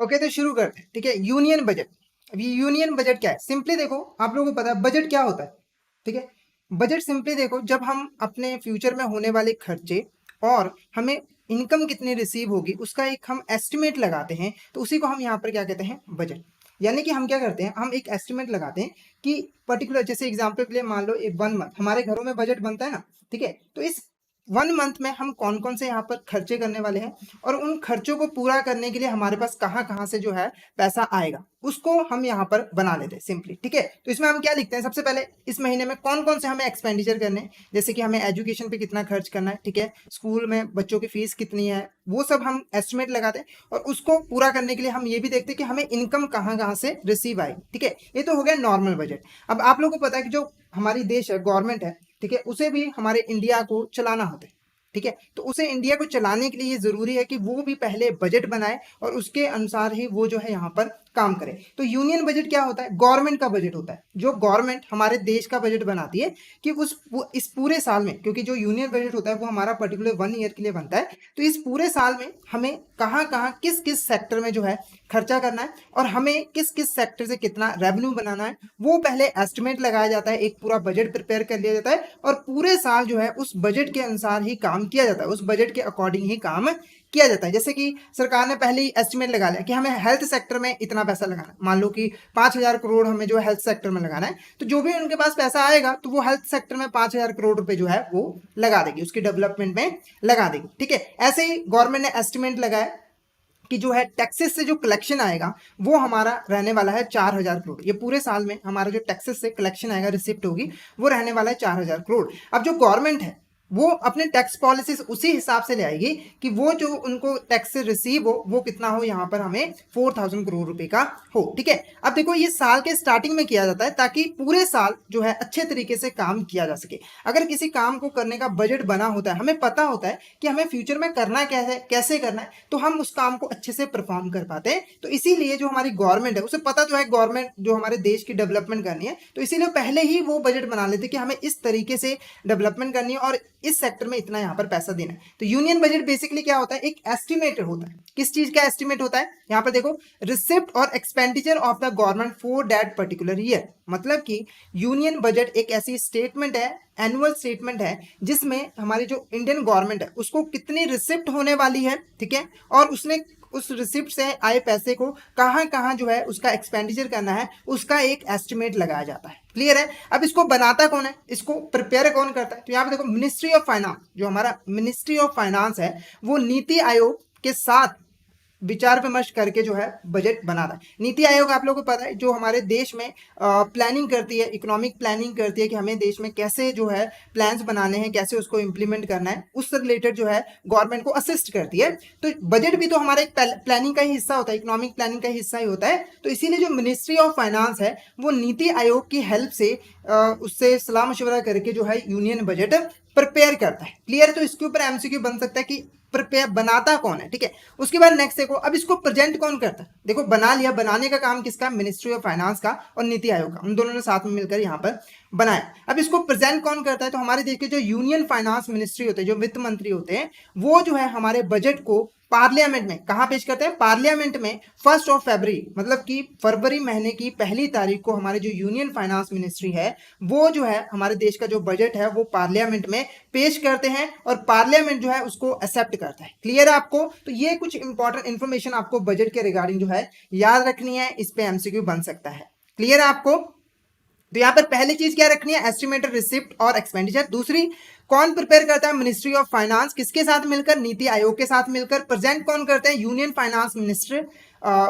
Okay, तो शुरू करते हैं। ठीक है, यूनियन बजट। अब ये यूनियन बजट क्या है? सिंपली देखो, आप लोगों को पता है बजट क्या होता है। ठीक है, बजट सिंपली देखो, जब हम अपने फ्यूचर में होने वाले खर्चे और हमें इनकम कितनी रिसीव होगी उसका एक हम एस्टिमेट लगाते हैं, तो उसी को हम यहाँ पर क्या कहते हैं? बजट। यानी कि हम क्या करते हैं, हम एक एस्टिमेट लगाते हैं कि पर्टिकुलर, जैसे एग्जांपल के लिए मान लो एक 1 मंथ हमारे घरों में बजट बनता है ना। ठीक है, तो इस 1 मंथ में हम कौन कौन से यहाँ पर खर्चे करने वाले हैं और उन खर्चों को पूरा करने के लिए हमारे पास कहाँ कहाँ से जो है पैसा आएगा, उसको हम यहाँ पर बना लेते हैं सिंपली। ठीक है, तो इसमें हम क्या लिखते हैं? सबसे पहले इस महीने में कौन कौन से हमें एक्सपेंडिचर करने हैं, जैसे कि हमें एजुकेशन पे कितना खर्च करना है। ठीक है, स्कूल में बच्चों की फीस कितनी है, वो सब हम एस्टिमेट लगाते हैं और उसको पूरा करने के लिए हम ये भी देखते हैं कि हमें इनकम कहाँ कहाँ से रिसीव आएगी। ठीक है, ये तो हो गया नॉर्मल बजट। अब आप लोगों को पता है कि जो हमारी देश है, गवर्नमेंट है, ठीक है, उसे भी हमारे इंडिया को चलाना होता है। ठीक है, तो उसे इंडिया को चलाने के लिए ये जरूरी है कि वो भी पहले बजट बनाए और उसके अनुसार ही वो जो है यहाँ पर काम करे। तो यूनियन बजट क्या होता है? गवर्नमेंट का बजट होता है, जो गवर्नमेंट हमारे देश का बजट बनाती है कि इस पूरे साल में, क्योंकि जो यूनियन बजट होता है वो हमारा पर्टिकुलर 1 ईयर के लिए बनता है, तो इस पूरे साल में हमें कहाँ कहाँ किस किस सेक्टर में जो है खर्चा करना है और हमें किस किस सेक्टर से कितना रेवेन्यू बनाना है, वो पहले एस्टिमेट लगाया जाता है, एक पूरा बजट प्रिपेयर कर लिया जाता है और पूरे साल जो है उस बजट के अनुसार ही काम किया जाता है, उस बजट के अकॉर्डिंग ही काम किया जाता है। जैसे कि सरकार ने पहले ही एस्टिमेट लगा लिया कि हमें हेल्थ सेक्टर में इतना पैसा लगाना है, मान लो कि 5,000 करोड़ हमें जो है हेल्थ सेक्टर में लगाना है, तो जो भी उनके पास पैसा आएगा तो वो हेल्थ सेक्टर में 5,000 करोड़ रुपए जो है वो लगा देगी, उसकी डेवलपमेंट में लगा देगी। ठीक है, ऐसे ही गवर्नमेंट ने एस्टिमेट लगाया कि जो है टैक्सेस से जो कलेक्शन आएगा वो हमारा रहने वाला है 4,000 करोड़। ये पूरे साल में हमारा जो टैक्सेस से कलेक्शन आएगा, रिसिप्ट होगी, वो रहने वाला है 4,000 करोड़। अब जो गवर्नमेंट है वो अपने टैक्स पॉलिसीज उसी हिसाब से ले आएगी कि वो जो उनको टैक्स से रिसीव हो वो कितना हो, यहाँ पर हमें 4,000 करोड़ रुपए का हो। ठीक है, अब देखो ये साल के स्टार्टिंग में किया जाता है ताकि पूरे साल जो है अच्छे तरीके से काम किया जा सके। अगर किसी काम को करने का बजट बना होता है, हमें पता होता है कि हमें फ्यूचर में करना क्या है, कैसे करना है, तो हम उस काम को अच्छे से परफॉर्म कर पाते हैं। तो इसीलिए जो हमारी गवर्नमेंट है उसे पता तो है गवर्नमेंट जो हमारे देश की डेवलपमेंट करनी है, तो इसीलिए पहले ही वो बजट बना लेते कि हमें इस तरीके से डेवलपमेंट करनी है और इस सेक्टर में इतना यहाँ पर पैसा देना है। तो यूनियन बजट बेसिकली क्या होता है? एक एस्टिमेट होता है। किस चीज का एस्टिमेट होता है? यहाँ पर देखो, रिसिप्ट और expenditure of the government for that particular year. मतलब कि यूनियन बजट एक ऐसी स्टेटमेंट है, एनुअल स्टेटमेंट है, जिसमें हमारी जो इंडियन गवर्नमेंट है उसको कितनी रिसिप्ट होने वाली है, ठीक है, और उसने उस रिसिप्ट से आए पैसे को कहाँ कहाँ जो है उसका एक्सपेंडिचर करना है, उसका एक एस्टिमेट लगाया जाता है। क्लियर है? अब इसको बनाता कौन है, इसको प्रिपेयर कौन करता है? तो यहाँ पे देखो, मिनिस्ट्री ऑफ फाइनेंस, जो हमारा मिनिस्ट्री ऑफ फाइनेंस है, वो नीति आयोग के साथ विचार विमर्श करके जो है बजट बनाता है। नीति आयोग आप लोगों को पता है जो हमारे देश में प्लानिंग करती है, इकोनॉमिक प्लानिंग करती है कि हमें देश में कैसे जो है प्लान्स बनाने हैं, कैसे उसको इंप्लीमेंट करना है, उससे रिलेटेड जो है गवर्नमेंट को असिस्ट करती है। तो बजट भी तो हमारा एक प्लानिंग का ही हिस्सा होता है, इकोनॉमिक प्लानिंग का हिस्सा ही होता है। तो इसीलिए जो मिनिस्ट्री ऑफ फाइनेंस है वो नीति आयोग की हेल्प से उससे सलाह मशवरा करके जो है यूनियन बजट प्रिपेयर करता है। क्लियर? तो इसके ऊपर एमसीक्यू बन सकता है कि प्रिपेयर बनाता कौन है। ठीक है, उसके बाद नेक्स्ट देखो, अब इसको प्रेजेंट कौन करता है? देखो, बना लिया, बनाने का काम किसका? मिनिस्ट्री ऑफ फाइनेंस का और नीति आयोग का, उन दोनों ने साथ में मिलकर यहाँ पर बनाया। अब इसको प्रेजेंट कौन करता है? तो हमारे देश के जो यूनियन फाइनेंस मिनिस्ट्री होते हैं, जो वित्त मंत्री होते हैं, वो जो है हमारे बजट को पार्लियामेंट में कहाँ पेश करते हैं? पार्लियामेंट में 1 मतलब कि फरवरी महीने की 1 तारीख को हमारे जो यूनियन फाइनेंस मिनिस्ट्री है वो जो है हमारे देश का जो बजट है वो पार्लियामेंट में पेश करते हैं और पार्लियामेंट जो है उसको एक्सेप्ट करता है। क्लियर है आपको? तो ये कुछ इंपॉर्टेंट इंफॉर्मेशन आपको बजट के रिगार्डिंग जो है याद रखनी है, इस पे एमसीक्यू बन सकता है। क्लियर है आपको? तो यहां पर पहली चीज क्या रखनी है? एस्टिमेटेड रिसिप्ट और एक्सपेंडिचर। दूसरी, कौन प्रिपेयर करता है? Ministry of finance. किसके साथ मिलकर? नीति आयोग के साथ मिलकर। प्रेजेंट कौन करते हैं? Union finance minister.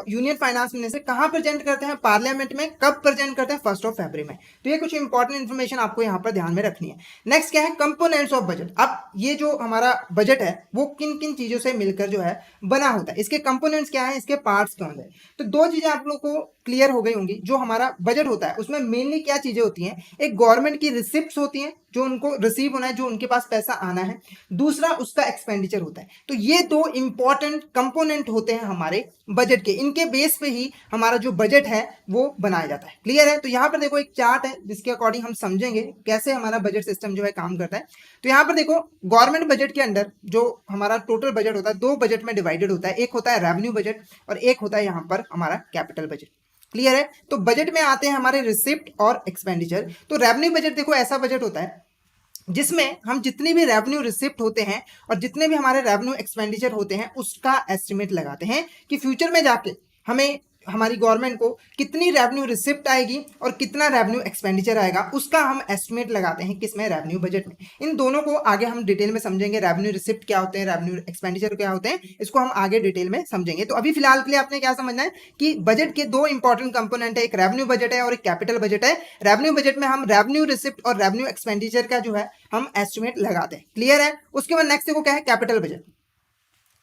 Union finance minister कहां प्रेजेंट करते हैं? पार्लियामेंट में। कब प्रेजेंट करते हैं? 1 फरवरी में। तो ये कुछ इंपॉर्टेंट इंफॉर्मेशन आपको यहाँ पर ध्यान में रखनी है। नेक्स्ट क्या है? Components of budget. अब ये जो हमारा बजट है वो किन किन चीजों से मिलकर जो है बना होता है, इसके कंपोनेंट्स क्या है, इसके पार्ट्स कौन है। तो दो चीजें आप लोग को क्लियर हो गई होंगी। जो हमारा बजट होता है उसमें मेनली क्या चीजें होती हैं? एक गवर्नमेंट की रिसिप्ट्स होती हैं, जो उनको रिसीव होना है, जो उनके पास पैसा आना है, दूसरा उसका एक्सपेंडिचर होता है। तो ये दो इंपॉर्टेंट कंपोनेंट होते हैं हमारे बजट के, इनके बेस पे ही हमारा जो बजट है वो बनाया जाता है। क्लियर है? तो यहाँ पर देखो एक चार्ट है जिसके अकॉर्डिंग हम समझेंगे कैसे हमारा बजट सिस्टम जो है काम करता है। तो यहाँ पर देखो गवर्नमेंट बजट के अंदर जो हमारा टोटल बजट होता है दो बजट में डिवाइडेड होता है, एक होता है रेवेन्यू बजट और एक होता है यहाँ पर हमारा कैपिटल बजट। क्लियर है? तो बजट में आते हैं हमारे रिसिप्ट और एक्सपेंडिचर। तो रेवेन्यू बजट देखो ऐसा बजट होता है जिसमें हम जितनी भी रेवेन्यू रिसिप्ट होते हैं और जितने भी हमारे रेवेन्यू एक्सपेंडिचर होते हैं उसका एस्टिमेट लगाते हैं कि फ्यूचर में जाके हमें हमारी गवर्नमेंट को कितनी रेवेन्यू रिसिप्ट आएगी और कितना रेवेन्यू एक्सपेंडिचर आएगा, उसका हम एस्टिमेट लगाते हैं किसमें, रेवेन्यू बजट में। इन दोनों को आगे हम डिटेल में समझेंगे, रेवेन्यू रिसिप्ट क्या होते हैं, रेवेन्यू एक्सपेंडिचर क्या होते हैं, इसको हम आगे डिटेल में समझेंगे। तो अभी फिलहाल के लिए आपने क्या समझना है कि बजट के दो इंपॉर्टेंट कंपोनेंट है, एक रेवेन्यू बजट है और एक कैपिटल बजट है। रेवेन्यू बजट में हम रेवेन्यू रिसिप्ट और रेवेन्यू एक्सपेंडिचर का जो है हम एस्टिमेट लगाते हैं। क्लियर है? उसके बाद नेक्स्ट देखो क्या है, कैपिटल बजट।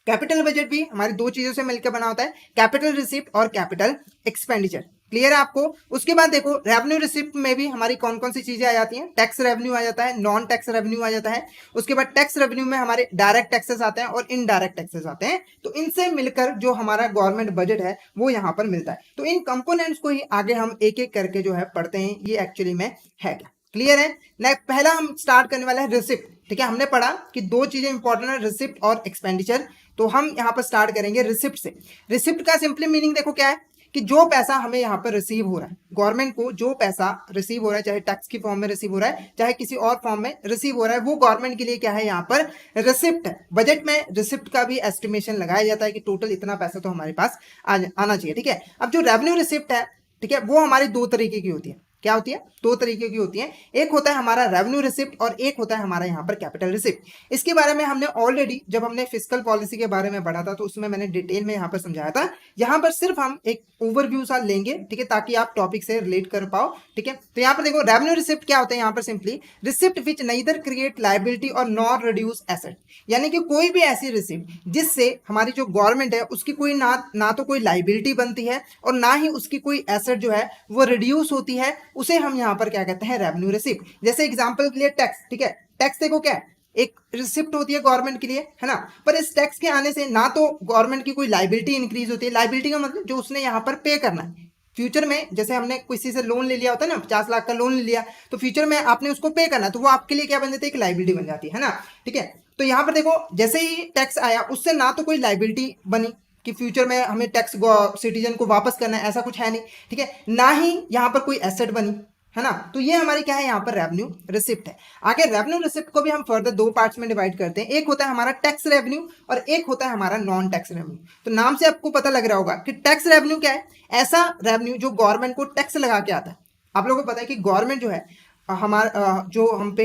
कैपिटल बजट भी हमारी दो चीजों से मिलकर बना होता है, कैपिटल रिसिप्ट और कैपिटल एक्सपेंडिचर। क्लियर है आपको? उसके बाद देखो रेवेन्यू रिसिप्ट में भी हमारी कौन कौन सी चीजें आ जाती हैं, टैक्स रेवेन्यू आ जाता है, नॉन टैक्स रेवेन्यू आ जाता है। उसके बाद टैक्स रेवेन्यू में हमारे डायरेक्ट टैक्सेस आते हैं और इनडायरेक्ट टैक्सेस आते हैं। तो इनसे मिलकर जो हमारा गवर्नमेंट बजट है वो यहाँ पर मिलता है। तो इन कंपोनेंट्स को ही आगे हम एक एक करके जो है पढ़ते हैं, ये एक्चुअली में है क्या। क्लियर है? नेक्स्ट पहला हम स्टार्ट करने वाला है रिसिप्ट। ठीक है, हमने पढ़ा कि दो चीजें इंपॉर्टेंट है, रिसिप्ट और एक्सपेंडिचर। तो हम यहाँ पर स्टार्ट करेंगे रिसिप्ट से। रिसिप्ट का सिंपली मीनिंग देखो क्या है कि जो पैसा हमें यहाँ पर रिसीव हो रहा है, गवर्नमेंट को जो पैसा रिसीव हो रहा है, चाहे टैक्स की फॉर्म में रिसीव हो रहा है चाहे किसी और फॉर्म में रिसीव हो रहा है, वो गवर्नमेंट के लिए क्या है, यहाँ पर रिसिप्ट है। बजट में रिसिप्ट का भी एस्टिमेशन लगाया जाता है कि टोटल इतना पैसा तो हमारे पास आना चाहिए। ठीक है, अब जो रेवेन्यू रिसिप्ट है, ठीक है, वो हमारी दो तरीके की होती है। क्या होती है? दो तरीके की होती है। एक होता है हमारा रेवेन्यू रिसिप्ट और एक होता है हमारा यहाँ पर कैपिटल रिसिप्ट। इसके बारे में हमने ऑलरेडी जब हमने फिस्कल पॉलिसी के बारे में पढ़ा था तो उसमें मैंने डिटेल में यहाँ पर समझाया था। यहाँ पर सिर्फ हम एक ओवरव्यू सा लेंगे, ठीक है, ताकि आप टॉपिक से रिलेट कर पाओ। ठीक है, तो यहाँ पर देखो रेवेन्यू रिसिप्ट क्या होता है, यहाँ पर सिंपली रिसिप्ट विच नाइदर क्रिएट लायबिलिटी और नॉर रिड्यूस एसेट। यानी कि कोई भी ऐसी रिसिप्ट जिससे हमारी जो गवर्नमेंट है उसकी कोई ना तो कोई लायबिलिटी बनती है और ना ही उसकी कोई एसेट जो है वो रिड्यूस होती है, उसे हम यहाँ पर क्या कहते हैं, रेवेन्यू रिसिप्ट। जैसे एग्जांपल के लिए टैक्स। ठीक है, टैक्स देखो क्या है, एक रिसिप्ट होती है गवर्नमेंट के लिए, है ना, पर इस टैक्स के आने से ना तो गवर्नमेंट की कोई लायबिलिटी इंक्रीज होती है। लायबिलिटी का मतलब जो उसने यहाँ पर पे करना है फ्यूचर में, जैसे हमने किसी से लोन ले लिया होता है ना, 50 लाख का लोन ले लिया, तो फ्यूचर में आपने उसको पे करना है, तो वो आपके लिए क्या बन जाती है, एक लायबिलिटी बन जाती है ना। ठीक है, तो यहाँ पर देखो जैसे ही टैक्स आया उससे ना तो कोई लायबिलिटी बनी कि फ्यूचर में हमें टैक्स सिटीजन को वापस करना है, ऐसा कुछ है नहीं। ठीक है, ना ही यहाँ पर कोई एसेट बनी, है ना। तो ये हमारी क्या है, यहाँ पर रेवेन्यू रिसिप्ट है। आगे रेवेन्यू रिसिप्ट को भी हम फर्दर दो पार्ट्स में डिवाइड करते हैं, एक होता है हमारा टैक्स रेवेन्यू और एक होता है हमारा नॉन टैक्स रेवेन्यू। तो नाम से आपको पता लग रहा होगा कि टैक्स रेवेन्यू क्या है, ऐसा रेवेन्यू जो गवर्नमेंट को टैक्स लगा के आता है। आप लोगों को पता है कि गवर्नमेंट जो है हमारा जो हम पे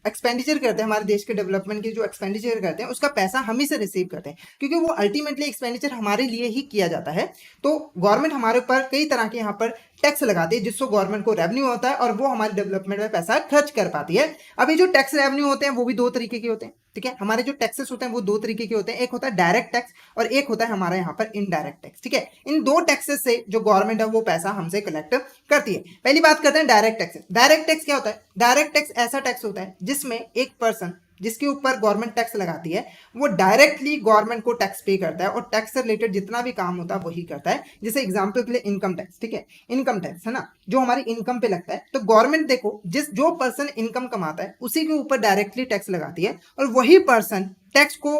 एक्सपेंडिचर करते हैं, हमारे देश के डेवलपमेंट के जो एक्सपेंडिचर करते हैं उसका पैसा हम ही से रिसीव करते हैं, क्योंकि वो अल्टीमेटली एक्सपेंडिचर हमारे लिए ही किया जाता है। तो गवर्नमेंट हमारे ऊपर कई तरह के यहाँ पर टैक्स लगाती है जिससे गवर्नमेंट को रेवेन्यू होता है और वो हमारे डेवलपमेंट में पैसा खर्च कर पाती है। अभी जो टैक्स रेवेन्यू होते हैं वो भी दो तरीके के होते हैं। ठीक है, हमारे जो टैक्सेस होते हैं वो दो तरीके के होते हैं, एक होता है डायरेक्ट टैक्स और एक होता है हमारा यहाँ पर इनडायरेक्ट टैक्स। ठीक है, इन दो टैक्सेस से जो गवर्नमेंट है वो पैसा हमसे कलेक्ट करती है। पहली बात करते हैं डायरेक्ट टैक्स। डायरेक्ट टैक्स क्या होता है? डायरेक्ट टैक्स ऐसा टैक्स होता है जिसमें एक पर्सन जिसके ऊपर गवर्नमेंट टैक्स लगाती है वो डायरेक्टली गवर्नमेंट को टैक्स पे करता है और टैक्स से रिलेटेड जितना भी काम होता है वही करता है। जैसे एग्जांपल के लिए इनकम टैक्स। ठीक है, इनकम टैक्स है ना, जो हमारी इनकम पे लगता है, तो गवर्नमेंट देखो जो पर्सन इनकम कमाता है उसी के ऊपर डायरेक्टली टैक्स लगाती है और वही पर्सन टैक्स को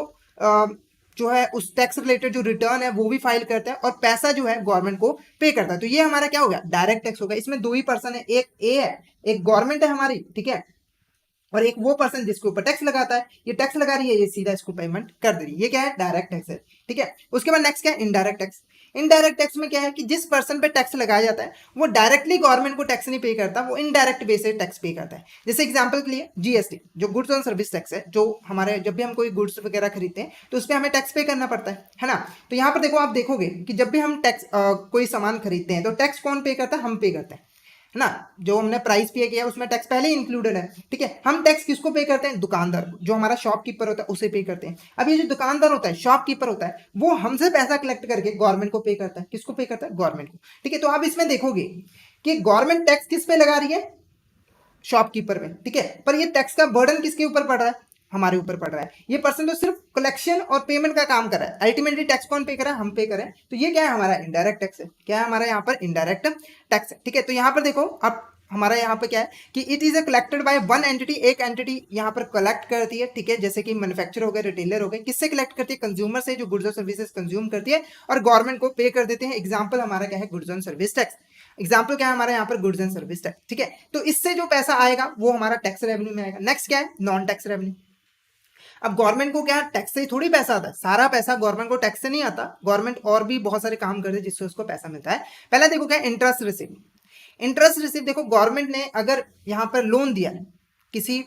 जो है उस टैक्स रिलेटेड जो रिटर्न है वो भी फाइल करता है और पैसा जो है गवर्नमेंट को पे करता है। तो ये हमारा क्या हो गया, डायरेक्ट टैक्स हो गया। इसमें दो ही पर्सन है, एक ए है, एक गवर्नमेंट है हमारी, ठीक है, और एक वो पर्सन जिसके ऊपर टैक्स लगाता है। ये टैक्स लगा रही है, ये सीधा इसको पेमेंट कर दे रही है। ये क्या है, डायरेक्ट टैक्स है। ठीक है, उसके बाद नेक्स्ट क्या है, इनडायरेक्ट टैक्स। इनडायरेक्ट टैक्स में क्या है कि जिस पर्सन पे टैक्स लगाया जाता है वो डायरेक्टली गवर्नमेंट को टैक्स नहीं पे करता, वो इनडायरेक्ट बेस से टैक्स पे करता है। जैसे एग्जांपल के लिए जीएसटी, जो गुड्स ऑन सर्विस टैक्स है, जो हमारे जब भी हम कोई गुड्स वगैरह खरीदते हैं तो उस पर हमें टैक्स पे करना पड़ता है ना। तो यहाँ पर देखो, आप देखोगे कि जब भी हम टैक्स कोई सामान खरीदते हैं तो टैक्स कौन पे करता है, हम पे करते हैं, है ना। जो हमने प्राइस पे किया उसमें टैक्स पहले ही इंक्लूडेड है। ठीक है, हम टैक्स किसको पे करते हैं, दुकानदार, जो हमारा शॉपकीपर होता है उसे पे करते हैं। अब ये जो दुकानदार होता है, शॉपकीपर होता है, वो हमसे पैसा कलेक्ट करके गवर्नमेंट को पे करता है। किसको पे करता है, गवर्नमेंट को। ठीक है, तो आप इसमें देखोगे कि गवर्नमेंट टैक्स किस पे लगा रही है, शॉपकीपर में, ठीक है। पर ये टैक्स का बर्डन किसके ऊपर पड़ रहा है, हमारे ऊपर पड़ रहा है। ये पर्सन तो सिर्फ कलेक्शन और पेमेंट का काम कर रहा है, अल्टीमेटली टैक्स कौन पे कर रहा है, हम पे करें। तो ये क्या है, हमारा इनडायरेक्ट टैक्स है। क्या है हमारा यहाँ पर, इनडायरेक्ट टैक्स है, ठीक है। तो यहाँ पर देखो अब हमारा यहाँ पर क्या है कि it is collected by one entity, एक एंटिटी यहाँ पर कलेक्ट करती है, ठीक है। जैसे कि मैन्युफैक्चर हो गए, रिटेलर हो गए, किससे कलेक्ट करती है, कंज्यूमर से, जो गुड्स और सर्विसेज कंज्यूम करती है और गवर्नमेंट को पे कर देते हैं। एग्जाम्पल हमारा क्या है, goods and service tax. Example क्या है हमारा यहाँ पर, गुड्स एंड सर्विस टैक्स, ठीक है। तो इससे जो पैसा आएगा वो हमारा टैक्स रेवेन्यू में आएगा। नेक्स्ट क्या है, नॉन टैक्स रेवेन्यू। अब गवर्नमेंट को क्या टैक्स से ही थोड़ी पैसा आता है, सारा पैसा गवर्नमेंट को टैक्स से नहीं आता। गवर्नमेंट और भी बहुत सारे काम करते हैं जिससे उसको पैसा मिलता है। पहला देखो क्या, इंटरेस्ट रिसीव। इंटरेस्ट रिसीव देखो, गवर्नमेंट ने अगर यहाँ पर लोन दिया है किसी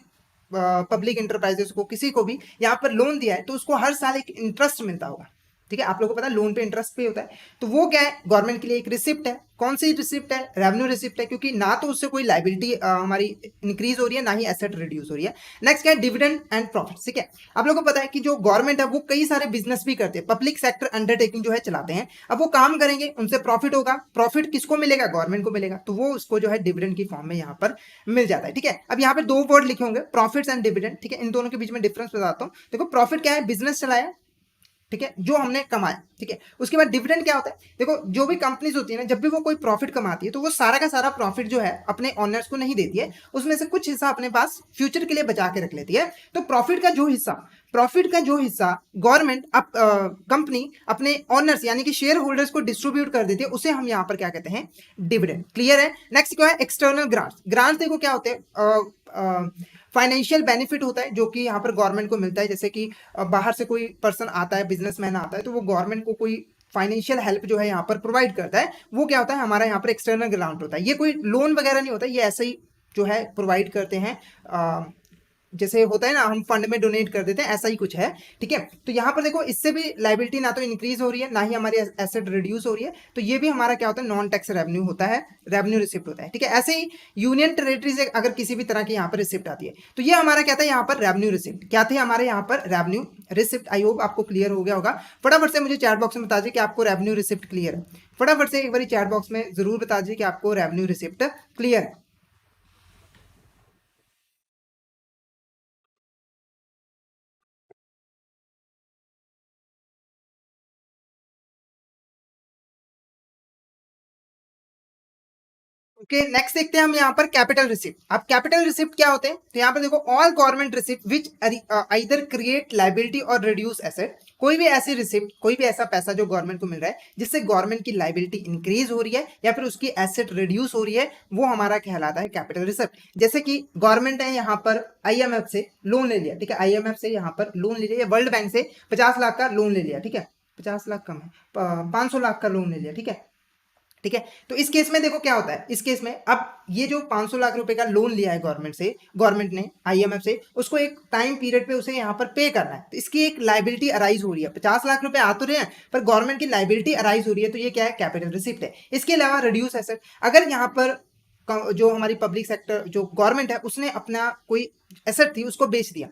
पब्लिक इंटरप्राइजेस को, किसी को भी यहाँ पर लोन दिया है, तो उसको हर साल एक इंटरेस्ट मिलता होगा, ठीक है। आप लोगों को पता है लोन पे इंटरेस्ट पे होता है। तो वो क्या है, गवर्नमेंट के लिए एक रिसिप्ट है। कौन सी रिसिप्ट है, रेवेन्यू रिसिप्ट है, क्योंकि ना तो उससे कोई लाइबिलिटी हमारी इंक्रीज हो रही है, ना ही एसेट रिड्यूस हो रही है। नेक्स्ट क्या है, डिविडेंड एंड प्रॉफिट, ठीक है। आप लोगों को पता है कि जो गवर्नमेंट है वो कई सारे बिजनेस भी करते हैं, पब्लिक सेक्टर अंडरटेकिंग जो है चलाते हैं। अब वो काम करेंगे, उनसे प्रॉफिट होगा, प्रॉफिट किसको मिलेगा, गवर्नमेंट को मिलेगा, तो वो उसको जो है डिविडेंड की फॉर्म में यहाँ पर मिल जाता है, ठीक है। अब यहाँ पे दो वर्ड लिखे होंगे, प्रॉफिट्स एंड डिविडेंड, ठीक है। इन दोनों के बीच में डिफरेंस बताता हूँ। देखो प्रॉफिट क्या है, बिजनेस चलाया, ठीक है, जो हमने कमाया, ठीक है। उसके बाद डिविडेंड क्या होता है, देखो जो भी कंपनीज होती है ना, जब भी वो कोई प्रॉफिट कमाती है तो वो सारा का सारा प्रॉफिट जो है अपने ओनर्स को नहीं देती है, उसमें से कुछ हिस्सा अपने पास फ्यूचर के लिए बचा के रख लेती है। तो प्रॉफिट का जो हिस्सा गवर्नमेंट अब कंपनी अपने ओनर्स यानी कि शेयर होल्डर्स को डिस्ट्रीब्यूट कर देती है, उसे हम यहाँ पर क्या कहते हैं, डिविडेंड। क्लियर है। नेक्स्ट क्या है, एक्सटर्नल ग्रांट्स। ग्रांट्स देखो क्या होते हैं, फाइनेंशियल बेनिफिट होता है जो कि यहाँ पर गवर्नमेंट को मिलता है। जैसे कि बाहर से कोई पर्सन आता है, बिजनेसमैन आता है, तो वो गवर्नमेंट को कोई फाइनेंशियल हेल्प जो है यहाँ पर प्रोवाइड करता है, वो क्या होता है, हमारा यहाँ पर एक्सटर्नल ग्रांट होता है। ये कोई लोन वगैरह नहीं होता, ये ऐसे ही जो है प्रोवाइड करते हैं, जैसे होता है ना, हम फंड में डोनेट कर देते हैं, ऐसा ही कुछ है, ठीक है। तो यहाँ पर देखो इससे भी लाइबिलिटी ना तो इंक्रीज हो रही है, ना ही हमारी एसेट रिड्यूस हो रही है। तो ये भी हमारा क्या होता है, नॉन टैक्स रेवेन्यू होता है, रेवेन्यू रिसिप्ट होता है, ठीक है। ऐसे ही यूनियन टेरिटरी से अगर किसी भी तरह की यहाँ पर रिसिप्ट आती है, तो ये हमारा क्या था, यहाँ पर रेवेन्यू रिसिप्ट। क्या थे हमारे यहाँ पर, रेवेन्यू रिसिप्ट। आई होप आपको क्लियर हो गया होगा। फटाफट से मुझे चैट बॉक्स में बता दीजिए कि आपको रेवेन्यू रिसिप्ट क्लियर है। फटाफट से एक बार चैट बॉक्स में जरूर बता दीजिए कि आपको रेवेन्यू रिसिप्ट क्लियर है। ओके, नेक्स्ट देखते हैं हम यहाँ पर कैपिटल रिसिप्ट। अब कैपिटल रिसिप्ट क्या होते हैं, तो यहाँ पर देखो, ऑल गवर्नमेंट रिसिप्ट विच आइदर क्रिएट लाइबिलिटी और रिड्यूस एसेट। कोई भी ऐसी रिसिप्ट, कोई भी ऐसा पैसा जो गवर्नमेंट को मिल रहा है जिससे गवर्नमेंट की लाइबिलिटी इंक्रीज हो रही है या फिर उसकी एसेट रिड्यूस हो रही है, वो हमारा कहलाता है कैपिटल रिसिप्ट। जैसे कि गवर्नमेंट ने यहाँ पर आईएमएफ से लोन ले लिया, ठीक है, आईएमएफ से यहाँ पर लोन ले लिया, वर्ल्ड बैंक से 50 लाख का लोन ले लिया, ठीक है, 50 लाख कम है, 500 लाख का लोन ले लिया, ठीक है, ठीक है। तो इस केस में देखो क्या होता है, इस केस में अब ये जो 500 लाख रुपए का लोन लिया है गवर्नमेंट से, गवर्नमेंट ने आईएमएफ से, उसको एक टाइम पीरियड पे उसे यहाँ पर पे करना है। तो इसकी एक लाइबिलिटी अराइज हो रही है, 50 लाख रुपए आ तो रहे हैं पर गवर्नमेंट की लाइबिलिटी अराइज हो रही है, तो ये क्या है, कैपिटल रिसिप्ट है। इसके अलावा रिड्यूस एसेट, अगर यहाँ पर जो हमारी पब्लिक सेक्टर जो गवर्नमेंट है उसने अपना कोई एसेट थी उसको बेच दिया,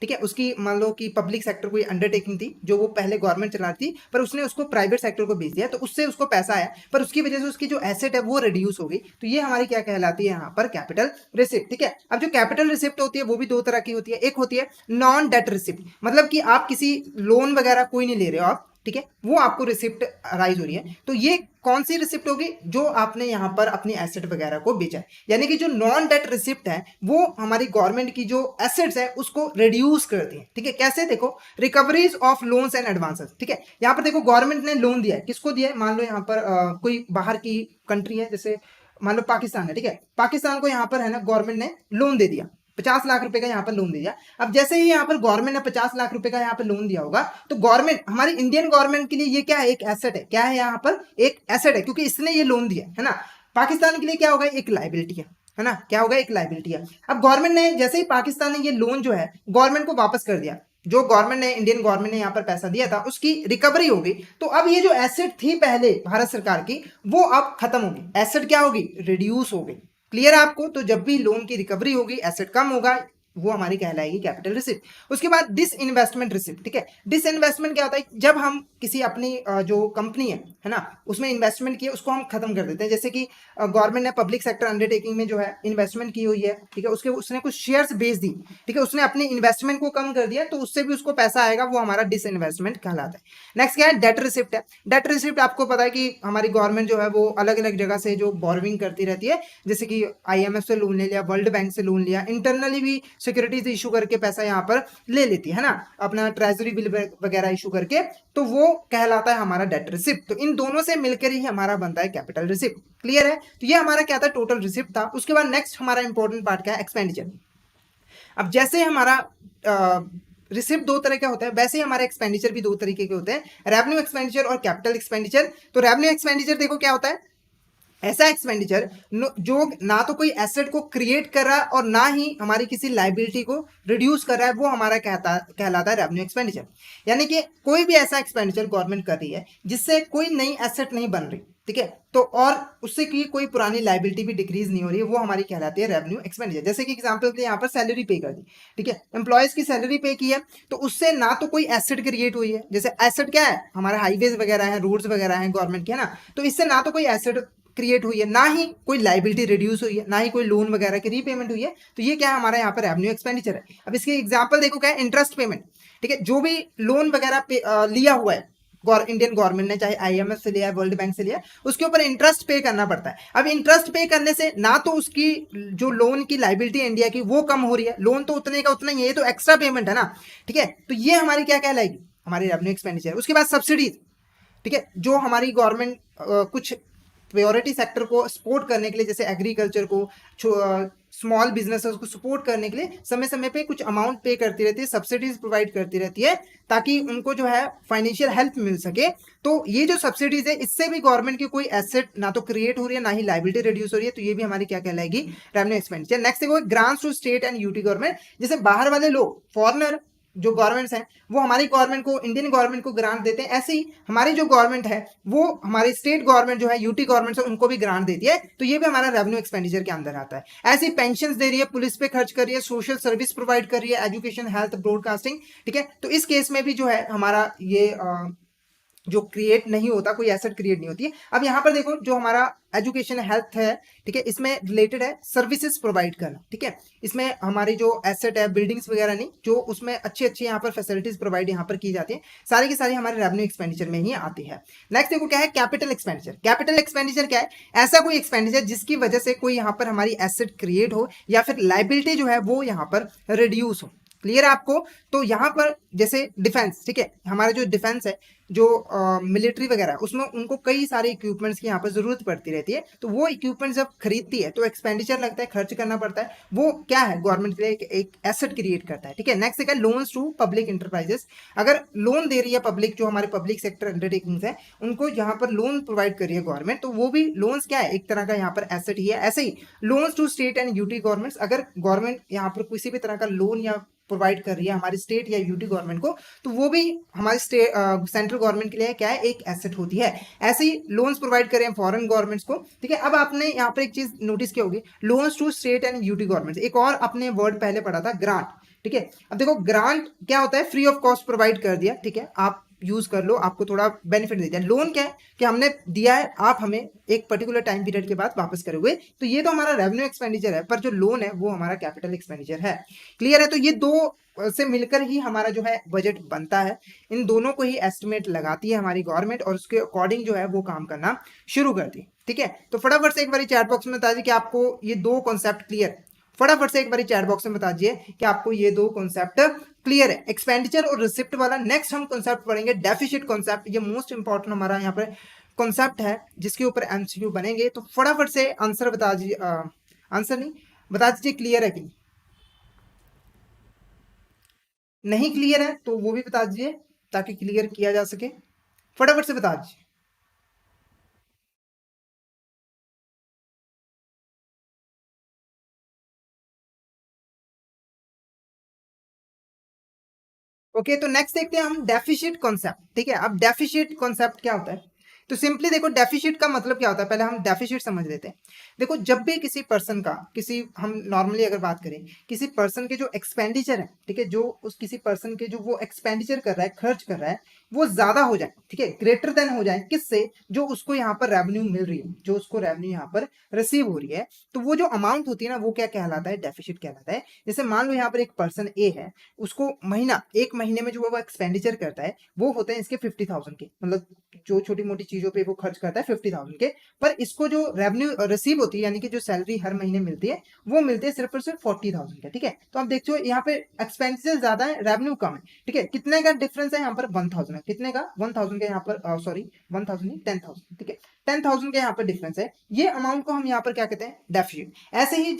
ठीक है, उसकी मान लो कि पब्लिक सेक्टर कोई अंडरटेकिंग थी जो वो पहले गवर्नमेंट चला रही थी, पर उसने उसको प्राइवेट सेक्टर को बेच दिया, तो उससे उसको पैसा आया, पर उसकी वजह से उसकी जो एसेट है वो रिड्यूस हो गई। तो ये हमारी क्या कहलाती है यहाँ पर, कैपिटल रिसिप्ट, ठीक है। अब जो कैपिटल रिसिप्ट होती है वो भी दो तरह की होती है। एक होती है नॉन डेट रिसिप्ट, मतलब कि आप किसी लोन वगैरह कोई नहीं ले रहे हो आप, ठीक है, वो आपको रिसिप्ट राइज हो रही है। तो ये कौन सी रिसिप्ट होगी, जो आपने यहाँ पर अपनी एसेट वगैरह को बेचा है। यानी कि जो नॉन डेट रिसिप्ट है वो हमारी गवर्नमेंट की जो एसेट्स है उसको रिड्यूस करती है, ठीक है। कैसे, देखो, recoveries of loans and advances, ठीक है। यहाँ पर देखो गवर्नमेंट ने लोन दिया है, किसको दिया है, मान लो यहाँ पर कोई बाहर की कंट्री है, जैसे मान लो पाकिस्तान है, ठीक है, पाकिस्तान को यहाँ पर है ना गवर्नमेंट ने लोन दे दिया, 50 लाख रुपए का यहाँ पर लोन दिया। अब जैसे ही यहाँ पर गवर्नमेंट ने 50 लाख रुपए का यहाँ पर लोन दिया होगा, तो गवर्नमेंट, हमारी इंडियन गवर्नमेंट के लिए ये क्या है, एक एसेट है। क्या है, यहाँ पर एक एसेट है, क्योंकि इसने ये लोन दिया है ना। पाकिस्तान के लिए क्या होगा, एक लाइबिलिटी है ना, क्या होगा, एक लाइबिलिटी है। अब गवर्नमेंट ने, जैसे ही पाकिस्तान ने ये लोन जो है गवर्नमेंट को वापस कर दिया, जो गवर्नमेंट ने, इंडियन गवर्नमेंट ने यहाँ पर पैसा दिया था उसकी रिकवरी हो गई, तो अब ये जो एसेट थी पहले भारत सरकार की वो अब खत्म होगी, एसेट क्या होगी, रिड्यूस हो गई। क्लियर है आपको। तो जब भी लोन की रिकवरी होगी, एसेट कम होगा, वो हमारी कहलाएगी कैपिटल रिसिप्ट। उसके बाद डिसइन्वेस्टमेंट रिसिप्ट, ठीक है। डिसइन्वेस्टमेंट क्या होता है, जब हम किसी अपनी जो कंपनी है ना, उसमें इन्वेस्टमेंट किए उसको हम खत्म कर देते हैं। जैसे कि गवर्नमेंट ने पब्लिक सेक्टर अंडरटेकिंग में जो है इन्वेस्टमेंट की हुई है, ठीक है, उसके उसने कुछ शेयर्स बेच दी, ठीक है, उसने अपनी इन्वेस्टमेंट को कम कर दिया, तो उससे भी उसको पैसा आएगा, वो हमारा डिसइन्वेस्टमेंट कहलाता है। नेक्स्ट क्या है, डेट रिसिप्ट है। डेट रिसिप्ट आपको पता है कि हमारी गवर्नमेंट जो है वो अलग अलग जगह से जो बोरोविंग करती रहती है, जैसे कि IMF से लोन ले लिया, वर्ल्ड बैंक से लोन लिया, इंटरनली भी सिक्योरिटीज इशू करके पैसा यहाँ पर ले लेती है ना, अपना ट्रेजरी बिल वगैरह इशू करके, तो वो कहलाता है हमारा डेट रिसिप्ट। तो इन दोनों से मिलकर ही हमारा बनता है कैपिटल रिसिप्ट। क्लियर है, तो ये हमारा क्या था, टोटल रिसिप्ट था। उसके बाद नेक्स्ट हमारा इंपॉर्टेंट पार्ट क्या है, एक्सपेंडिचर। अब जैसे हमारा रिसिप्ट दो तरह का होता है, वैसे ही हमारे एक्सपेंडिचर भी दो तरीके के होते हैं, रेवेन्यू एक्सपेंडिचर और कैपिटल एक्सपेंडिचर। तो रेवेन्यू एक्सपेंडिचर देखो क्या होता है, ऐसा एक्सपेंडिचर जो ना तो कोई एसेट को क्रिएट कर रहा है और ना ही हमारी किसी लाइबिलिटी को रिड्यूस कर रहा है, वो हमारा कहलाता है रेवेन्यू एक्सपेंडिचर। यानी कि कोई भी ऐसा एक्सपेंडिचर गवर्नमेंट कर रही है जिससे कोई नई एसेट नहीं बन रही, ठीक है, तो और उससे की कोई पुरानी लाइबिलिटी भी डिक्रीज नहीं हो रही है, वो हमारी कहलाती है रेवेन्यू एक्सपेंडिचर। जैसे कि एग्जांपल के लिए यहाँ पर सैलरी पे कर दी, ठीक है, एम्प्लॉयज की सैलरी पे की है, तो उससे ना तो कोई एसेट क्रिएट हुई है, जैसे एसेट क्या है, हमारे हाईवेज वगैरह है, रोड्स वगैरह है गवर्नमेंट के, है ना, तो इससे ना तो कोई एसेट क्रिएट हुई है, ना ही कोई लाइबिलिटी रिड्यूस हुई है, ना ही कोई लोन वगैरह की रीपेमेंट हुई है, तो ये क्या है, हमारा यहाँ पर रेवेन्यू एक्सपेंडिचर है। अब इसके एग्जांपल देखो क्या है, इंटरेस्ट पेमेंट, ठीक है, जो भी लोन वगैरह लिया हुआ है इंडियन गवर्नमेंट ने, चाहे IMF से लिया है, वर्ल्ड बैंक से लिया, उसके ऊपर इंटरेस्ट पे करना पड़ता है। अब इंटरेस्ट पे करने से ना तो उसकी जो लोन की लाइबिलिटी इंडिया की वो कम हो रही है, लोन तो उतने का उतना ही है, ये तो एक्स्ट्रा पेमेंट है ना, ठीक है, तो ये हमारी क्या कहलाएगी, हमारी रेवेन्यू एक्सपेंडिचर। उसके बाद सब्सिडीज, ठीक है, जो हमारी गवर्नमेंट कुछ प्रायोरिटी सेक्टर को सपोर्ट करने के लिए, जैसे एग्रीकल्चर को, स्मॉल बिजनेसेस को सपोर्ट करने के लिए समय समय पे कुछ अमाउंट पे करती रहती है, सब्सिडीज प्रोवाइड करती रहती है, ताकि उनको जो है फाइनेंशियल हेल्प मिल सके। तो ये जो सब्सिडीज है, इससे भी गवर्नमेंट की कोई एसेट ना तो क्रिएट हो रही है, ना ही लाइबिलिटी रिड्यूस हो रही है, तो ये भी हमारी क्या कहलाएगी, रेवेन्यू एक्सपेंडिचर। नेक्स्ट देखो, grants to state and UT government, जैसे बाहर वाले लोग, फॉरनर जो गवर्नमेंट्स हैं, वो हमारी गवर्नमेंट को, इंडियन गवर्नमेंट को ग्रांट देते हैं, ऐसे ही हमारी जो गवर्नमेंट है वो हमारी स्टेट गवर्नमेंट जो है, यूटी गवर्नमेंट है, उनको भी ग्रांट देती है, तो ये भी हमारा रेवेन्यू एक्सपेंडिचर के अंदर आता है। ऐसी पेंशन दे रही है, पुलिस पे खर्च कर रही है, सोशल सर्विस प्रोवाइड कर रही है, एजुकेशन, हेल्थ, ब्रॉडकास्टिंग, ठीक है, तो इस केस में भी जो है हमारा ये जो क्रिएट नहीं होता, कोई एसेट क्रिएट नहीं होती है। अब यहाँ पर देखो, जो हमारा एजुकेशन हेल्थ है, ठीक है, इसमें रिलेटेड है सर्विसेज प्रोवाइड करना, ठीक है, इसमें हमारी जो एसेट है, बिल्डिंग्स वगैरह नहीं, जो उसमें अच्छी अच्छी यहाँ पर फैसिलिटीज प्रोवाइड यहाँ पर की जाती है, सारी की सारी हमारे रेवेन्यू एक्सपेंडिचर में ही आती है। नेक्स्ट देखो क्या है, कैपिटल एक्सपेंडिचर। कैपिटल एक्सपेंडिचर क्या है, ऐसा कोई एक्सपेंडिचर जिसकी वजह से कोई यहाँ पर हमारी एसेट क्रिएट हो या फिर लाइबिलिटी जो है वो यहाँ पर रिड्यूस हो। क्लियर है आपको, तो यहाँ पर जैसे डिफेंस, ठीक है, हमारा जो डिफेंस है, जो मिलिट्री वगैरह, उसमें उनको कई सारे इक्विपमेंट्स की यहाँ पर जरूरत पड़ती रहती है, तो वो इक्विपमेंट जब खरीदती है तो एक्सपेंडिचर लगता है, खर्च करना पड़ता है, वो क्या है, गवर्नमेंट के लिए एक एसेट क्रिएट करता है, ठीक है। नेक्स्ट है लोन्स टू पब्लिक इंटरप्राइजेस, अगर लोन दे रही है पब्लिक, जो हमारे पब्लिक सेक्टर अंडरटेकिंग्स है, उनको यहाँ पर लोन प्रोवाइड कर रही है गवर्नमेंट, तो वो भी लोन्स क्या है, एक तरह का यहाँ पर एसेट ही है। ऐसे ही loans to state and UT governments, अगर गवर्नमेंट यहाँ पर किसी भी तरह का लोन या प्रोवाइड कर रही है हमारी स्टेट या यूटी गवर्नमेंट को, तो वो भी हमारी स्टेट सेंट्रल गवर्नमेंट के लिए क्या है, एक एसेट होती है। ऐसे ही लोन्स प्रोवाइड करें फॉरेन गवर्नमेंट्स को, ठीक है। अब आपने यहाँ पर एक चीज नोटिस की होगी, loans to state and UT governments, एक और आपने वर्ड पहले पढ़ा था, ग्रांट, ठीक है। अब देखो ग्रांट क्या होता है, फ्री ऑफ कॉस्ट प्रोवाइड कर दिया, ठीक है, आप यूज कर लो, आपको थोड़ा बेनिफिट दे दिया। लोन क्या है कि हमने दिया है, आप हमें एक पर्टिकुलर टाइम पीरियड के बाद वापस करोगे, तो ये तो हमारा रेवेन्यू एक्सपेंडिचर है, पर जो लोन है वो हमारा कैपिटल एक्सपेंडिचर है। क्लियर है, तो ये दो से मिलकर ही हमारा जो है बजट बनता है, इन दोनों को ही एस्टिमेट लगाती है हमारी गवर्नमेंट और उसके अकॉर्डिंग जो है वो काम करना शुरू करती है, ठीक है। तो फटाफट से एक बार चैट बॉक्स में बता दीजिए कि आपको ये दो कॉन्सेप्ट क्लियर, फटाफट से एक बार चैट बॉक्स में बता दीजिए कि आपको ये दो कॉन्सेप्ट क्लियर है, एक्सपेंडिचर और रिसिप्ट वाला। नेक्स्ट हम कॉन्सेप्ट पढ़ेंगे डेफिसिट कॉन्सेप्ट, ये मोस्ट इंपॉर्टेंट हमारा यहाँ पर कॉन्सेप्ट है जिसके ऊपर MCQ बनेंगे। तो फटाफट से आंसर बता दीजिए, आंसर नहीं बता दीजिए क्लियर है कि नहीं क्लियर है, तो वो भी बता दीजिए ताकि क्लियर किया जा सके, फटाफट से बता दीजिए। ओके, तो नेक्स्ट देखते हैं हम डेफिसिट कॉन्सेप्ट, ठीक है। अब डेफिसिट कॉन्सेप्ट क्या होता है, तो सिंपली देखो डेफिसिट का मतलब क्या होता है, पहले हम डेफिसिट समझ लेते हैं। देखो जब भी किसी पर्सन का हम नॉर्मली अगर बात करें किसी पर्सन के जो एक्सपेंडिचर है, ठीक है, जो उस किसी पर्सन के जो वो एक्सपेंडिचर कर रहा है, खर्च कर रहा है, वो ज्यादा हो जाए, ठीक है, ग्रेटर देन हो जाए किससे, जो उसको यहाँ पर रेवेन्यू मिल रही है, जो उसको रेवेन्यू यहाँ पर रिसीव हो रही है, तो वो जो अमाउंट होती है ना वो क्या कहलाता है, डेफिसिट कहलाता है। जैसे मान लो यहाँ पर एक पर्सन ए है, उसको एक महीने में जो वो एक्सपेंडिचर करता है वो होते हैं इसके 50,000 के, मतलब जो छोटी मोटी चीजों पे वो खर्च करता है 50,000 के, पर इसको जो रेवेन्यू रिसीव होती है यानी कि जो सैलरी हर महीने मिलती है वो मिलती है सिर्फ और सिर्फ 40,000 का, ठीक है। तो आप देखते हो यहाँ पे एक्सपेंसिव ज्यादा है, रेवेन्यू कम है, ठीक है। कितने का डिफरेंस है यहाँ पर, 1,000 है, कितने का, 1,000 का यहाँ पर, सॉरी 1,000 नहीं 10,000, ठीक है, 10,000 का यहाँ पर डिफरेंस है। ये अमाउंट को हम यहाँ पर क्या कहते हैं, डेफिसिट। ऐसे ही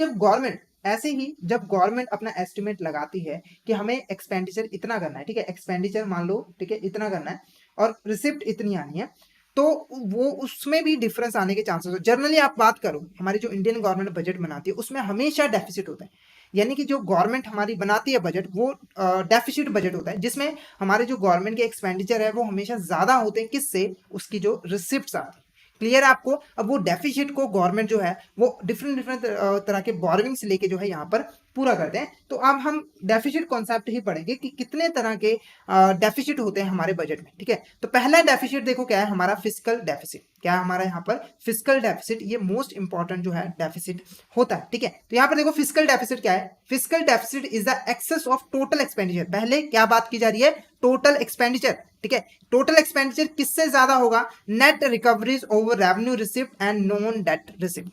जब गवर्नमेंट अपना एस्टिमेट लगाती है कि हमें एक्सपेंडिचर इतना करना है, ठीक है, एक्सपेंडिचर मान लो, ठीक है, इतना करना है और रिसिप्ट इतनी आनी है, तो वो उसमें भी डिफरेंस आने के चांसेस हो। जनरली आप बात करो हमारी जो इंडियन गवर्नमेंट बजट बनाती है उसमें हमेशा डेफिसिट होता है, यानी कि जो गवर्नमेंट हमारी बनाती है बजट वो डेफिसिट बजट होता है, जिसमें हमारे जो गवर्नमेंट के एक्सपेंडिचर है वो हमेशा ज्यादा होते हैं किससे, उसकी जो रिसिप्ट आती है। क्लियर है आपको। अब वो डेफिसिट को गवर्नमेंट जो है वो डिफरेंट तरह के बोरोविंग से लेके जो है यहाँ पर पूरा करते हैं। तो अब हम डेफिसिट कॉन्सेप्ट ही पढ़ेंगे कि कितने तरह के डेफिसिट होते हैं हमारे बजट में, ठीक है। तो पहला डेफिसिट देखो क्या है, हमारा फिस्कल डेफिसिट। क्या है हमारा यहाँ पर, फिस्कल डेफिसिट। ये मोस्ट इंपॉर्टेंट जो है डेफिसिट होता है, ठीक है। तो यहाँ पर देखो फिस्कल डेफिसिट क्या है, fiscal deficit is the excess of total expenditure. पहले क्या बात की जा रही है, टोटल एक्सपेंडिचर, ठीक है। टोटल एक्सपेंडिचर किससे ज्यादा होगा, net recoveries over revenue receipt and non debt receipt,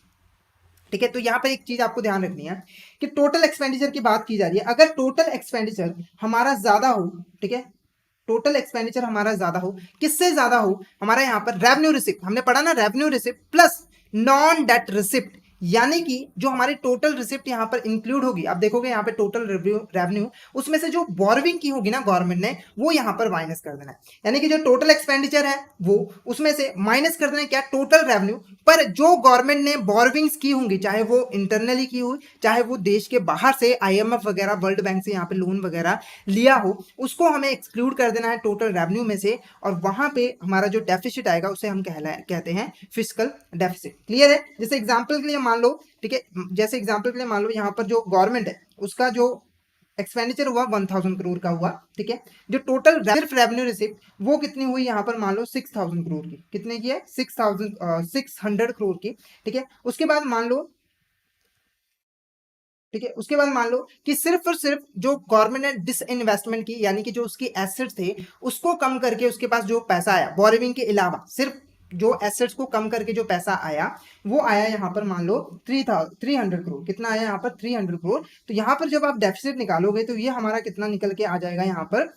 ठीक है। तो यहाँ पर एक चीज आपको ध्यान रखनी है कि टोटल एक्सपेंडिचर की बात की जा रही है, अगर टोटल एक्सपेंडिचर हमारा ज्यादा हो, ठीक है, टोटल एक्सपेंडिचर हमारा ज्यादा हो, किससे ज्यादा हो, हमारा यहाँ पर रेवेन्यू रिसिप्ट, हमने पढ़ा ना, revenue receipt plus non debt receipt, यानी कि जो हमारी टोटल रिसिप्ट यहाँ पर इंक्लूड होगी। आप देखोगे यहाँ पे टोटल रेवेन्यू, उसमें से जो बोरोविंग की होगी ना गवर्नमेंट ने, वो यहाँ पर माइनस कर देना है, यानी कि जो टोटल एक्सपेंडिचर है वो उसमें से माइनस कर देना है क्या, टोटल रेवेन्यू। पर जो गवर्नमेंट ने बोरोविंग्स की होंगी, चाहे वो इंटरनली की हो, चाहे वो देश के बाहर से IMF वगैरह, वर्ल्ड बैंक से यहाँ पे लोन वगैरह लिया हो, उसको हमें एक्सक्लूड कर देना है टोटल रेवेन्यू में से, और वहां पे हमारा जो डेफिसिट आएगा उसे हम कहते हैं फिस्कल डेफिसिट। क्लियर है। जैसे एग्जांपल के लिए मान लो, ठीक है, जैसे एग्जांपल के लिए मान लो यहाँ पर जो गवर्नमेंट है उसका जो एक्सपेंडिचर हुआ 1,000 करोड़ का हुआ, ठीक है। जो टोटल सिर्फ रेवेन्यू रिसिप्ट वो कितनी हुई यहाँ पर, मान लो 6,000 करोड़ की, कितने की है, 600 करोड़ की, ठीक है। उसके बाद मान लो, ठीक है, उसके बाद मान लो कि सिर्फ और सिर्फ जो गवर्नमेंट ने डिस इन्वेस्टमेंट की, यानी कि जो उसकी एसेट्स थे उसको कम करके उसके पास जो पैसा आया बोरोविंग के अलावा, सिर्फ जो एसेट्स को कम करके जो पैसा आया वो आया यहाँ पर मान लो 300 करोड़, कितना आया यहाँ पर 300 करोड़। तो यहाँ पर जब आप डेफिसिट निकालोगे तो ये हमारा कितना निकल के आ जाएगा यहाँ पर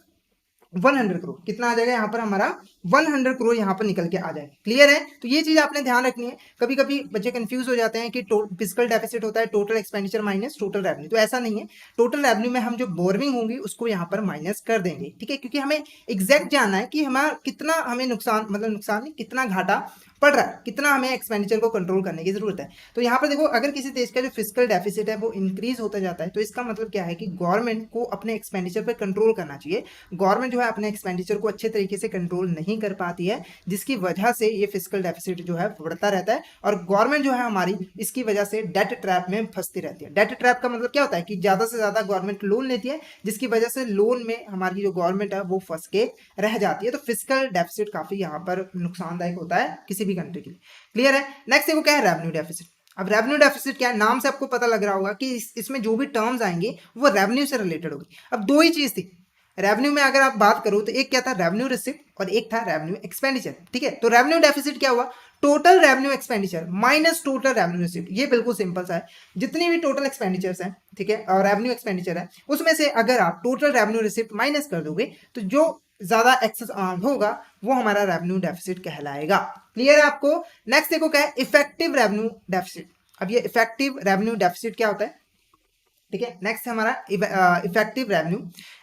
100 करोड़, कितना आ जाएगा यहाँ पर हमारा 100 करोड़ यहाँ पर निकल के आ जाएगा। क्लियर है। तो ये चीज आपने ध्यान रखनी है। कभी कभी बच्चे कंफ्यूज हो जाते हैं कि फिस्कल डेफिसिट होता है total expenditure minus total revenue, तो ऐसा नहीं है। टोटल रेवेन्यू में हम जो बोरोविंग होंगी उसको यहाँ पर माइनस कर देंगे, ठीक है, क्योंकि हमें एग्जैक्ट जानना है कि हमारा कितना हमें नुकसान, मतलब नुकसान नहीं, कितना घाटा पड़ रहा है, कितना हमें एक्सपेंडिचर को कंट्रोल करने की जरूरत है। तो यहाँ पर देखो अगर किसी देश का जो फिस्कल डेफिसिट है वो इंक्रीज होता जाता है तो इसका मतलब क्या है कि गवर्नमेंट को अपने एक्सपेंडिचर पर कंट्रोल करना चाहिए। गवर्नमेंट जो है अपने एक्सपेंडिचर को अच्छे तरीके से कंट्रोल नहीं कर पाती है, जिसकी वजह से ये फिस्कल डेफिसिट जो है बढ़ता रहता है, और गवर्नमेंट जो है हमारी इसकी वजह से डेट ट्रैप में फंसती रहती है। डेट ट्रैप का मतलब क्या होता है कि ज्यादा से ज्यादा गवर्नमेंट लोन लेती है, जिसकी वजह से लोन में हमारी जो गवर्नमेंट है वो फंस के रह जाती है। तो फिस्कल डेफिसिट काफी यहाँ पर नुकसानदायक होता है किसी भी कंट्री के लिए। क्लियर है। नेक्स्ट देखो क्या है, रेवेन्यू डेफिसिट। अब रेवेन्यू डेफिसिट क्या है, नाम से आपको पता लग रहा होगा कि इसमें जो भी टर्म्स आएंगे वो रेवेन्यू से रिलेटेड होगी। अब दो ही चीज थी रेवेन्यू में, अगर आप बात करो तो एक क्या था, रेवेन्यू रिसिप्ट, और एक था रेवेन्यू एक्सपेंडिचर, ठीक है। तो रेवेन्यू डेफिसिट क्या हुआ, total revenue expenditure minus total revenue receipt. ये बिल्कुल सिंपल सा है, जितनी भी टोटल एक्सपेंडिचर्स हैं, ठीक है, और रेवेन्यू एक्सपेंडिचर है, उसमें से अगर आप टोटल रेवेन्यू रिसिप्ट माइनस कर दोगे तो जो ज्यादा एक्सेस होगा वो हमारा रेवेन्यू डेफिसिट कहलाएगा। क्लियर है आपको। नेक्स्ट देखो क्या है, इफेक्टिव रेवेन्यू डेफिसिट। अब ये इफेक्टिव रेवेन्यू डेफिसिट क्या होता है, ठीक है। नेक्स्ट है हमारा इफेक्टिव रेवेन्यू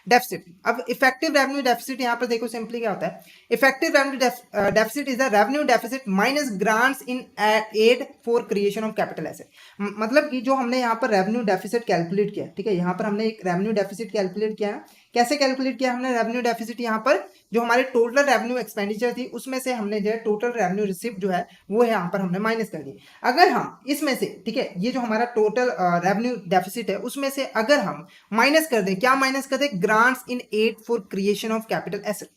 डेफिसिट। अब इफेक्टिव रेवेन्यू डेफिसिट यहाँ पर देखो सिंपली क्या होता है, effective revenue deficit is the revenue deficit minus grants in aid for creation of capital asset. मतलब कि जो हमने यहाँ पर रेवेन्यू डेफिसिट कैलकुलेट किया, ठीक है, यहाँ पर हमने एक रेवेन्यू डेफिसिट कैलकुलेट किया कैसे कैलकुलेट किया हमने रेवेन्यू डेफिसिट? यहाँ पर जो हमारे टोटल रेवेन्यू एक्सपेंडिचर थी उसमें से हमने जो है टोटल रेवेन्यू रिसिप्ट जो है वो यहाँ पर हमने माइनस कर दी। अगर हम इसमें से, ठीक है, ये जो हमारा टोटल रेवेन्यू डेफिसिट है उसमें से अगर हम माइनस कर दें, क्या माइनस कर दें? Grants in aid for creation of capital asset.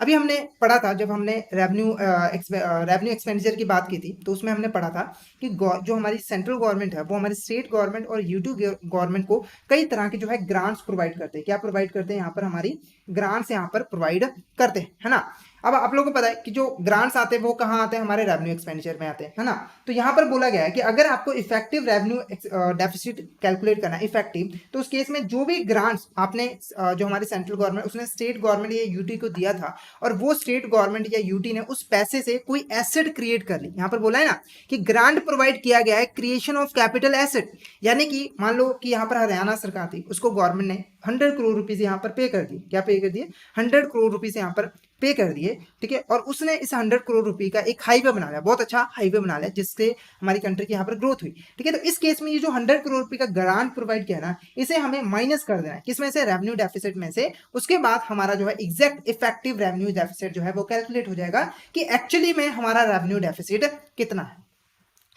अभी हमने पढ़ा था जब हमने रेवेन्यू एक्सपेंडिचर की बात की थी, तो उसमें हमने पढ़ा था कि जो हमारी सेंट्रल गवर्नमेंट है वो हमारी स्टेट गवर्नमेंट और यूटी गवर्नमेंट को कई तरह के जो है ग्रांट्स प्रोवाइड करते हैं। क्या प्रोवाइड करते हैं? यहाँ पर हमारी ग्रांट्स यहाँ पर प्रोवाइड करते हैं, है ना। अब आप लोगों को पता है कि जो ग्रांट्स आते हैं वो कहाँ आते हैं? हमारे रेवेन्यू एक्सपेंडिचर में आते हैं, है ना। तो यहाँ पर बोला गया है कि अगर आपको इफेक्टिव रेवेन्यू डेफिसिट कैलकुलेट करना है इफेक्टिव, तो उस केस में जो भी ग्रांट्स आपने जो हमारी सेंट्रल गवर्नमेंट उसने स्टेट गवर्नमेंट या यूटी को दिया था और वो स्टेट गवर्नमेंट या यूटी ने उस पैसे से कोई एसेट क्रिएट कर ली, यहाँ पर बोला है ना कि ग्रांट प्रोवाइड किया गया है क्रिएशन ऑफ कैपिटल एसेट। यानी कि मान लो कि यहाँ पर हरियाणा सरकार थी, उसको गवर्नमेंट ने 100 करोड़ रुपीज यहाँ पर पे कर दिए। क्या पे कर दिए? 100 करोड़ रुपीज यहाँ पर पे कर दिए, ठीक है। और उसने इस 100 करोड़ रुपए का एक हाईवे बना लिया, बहुत अच्छा हाईवे बना लिया, जिससे हमारी कंट्री की यहाँ पर ग्रोथ हुई, ठीक है। तो इस केस में ये जो 100 करोड़ रुपए का ग्रांट प्रोवाइड किया ना, इसे हमें माइनस कर देना है, किसमें से? रेवेन्यू डेफिसिट में से। उसके बाद हमारा जो है एग्जैक्ट इफेक्टिव रेवेन्यू डेफिसिट जो है वो कैलकुलेट हो जाएगा कि एक्चुअली में हमारा रेवेन्यू डेफिसिट कितना है।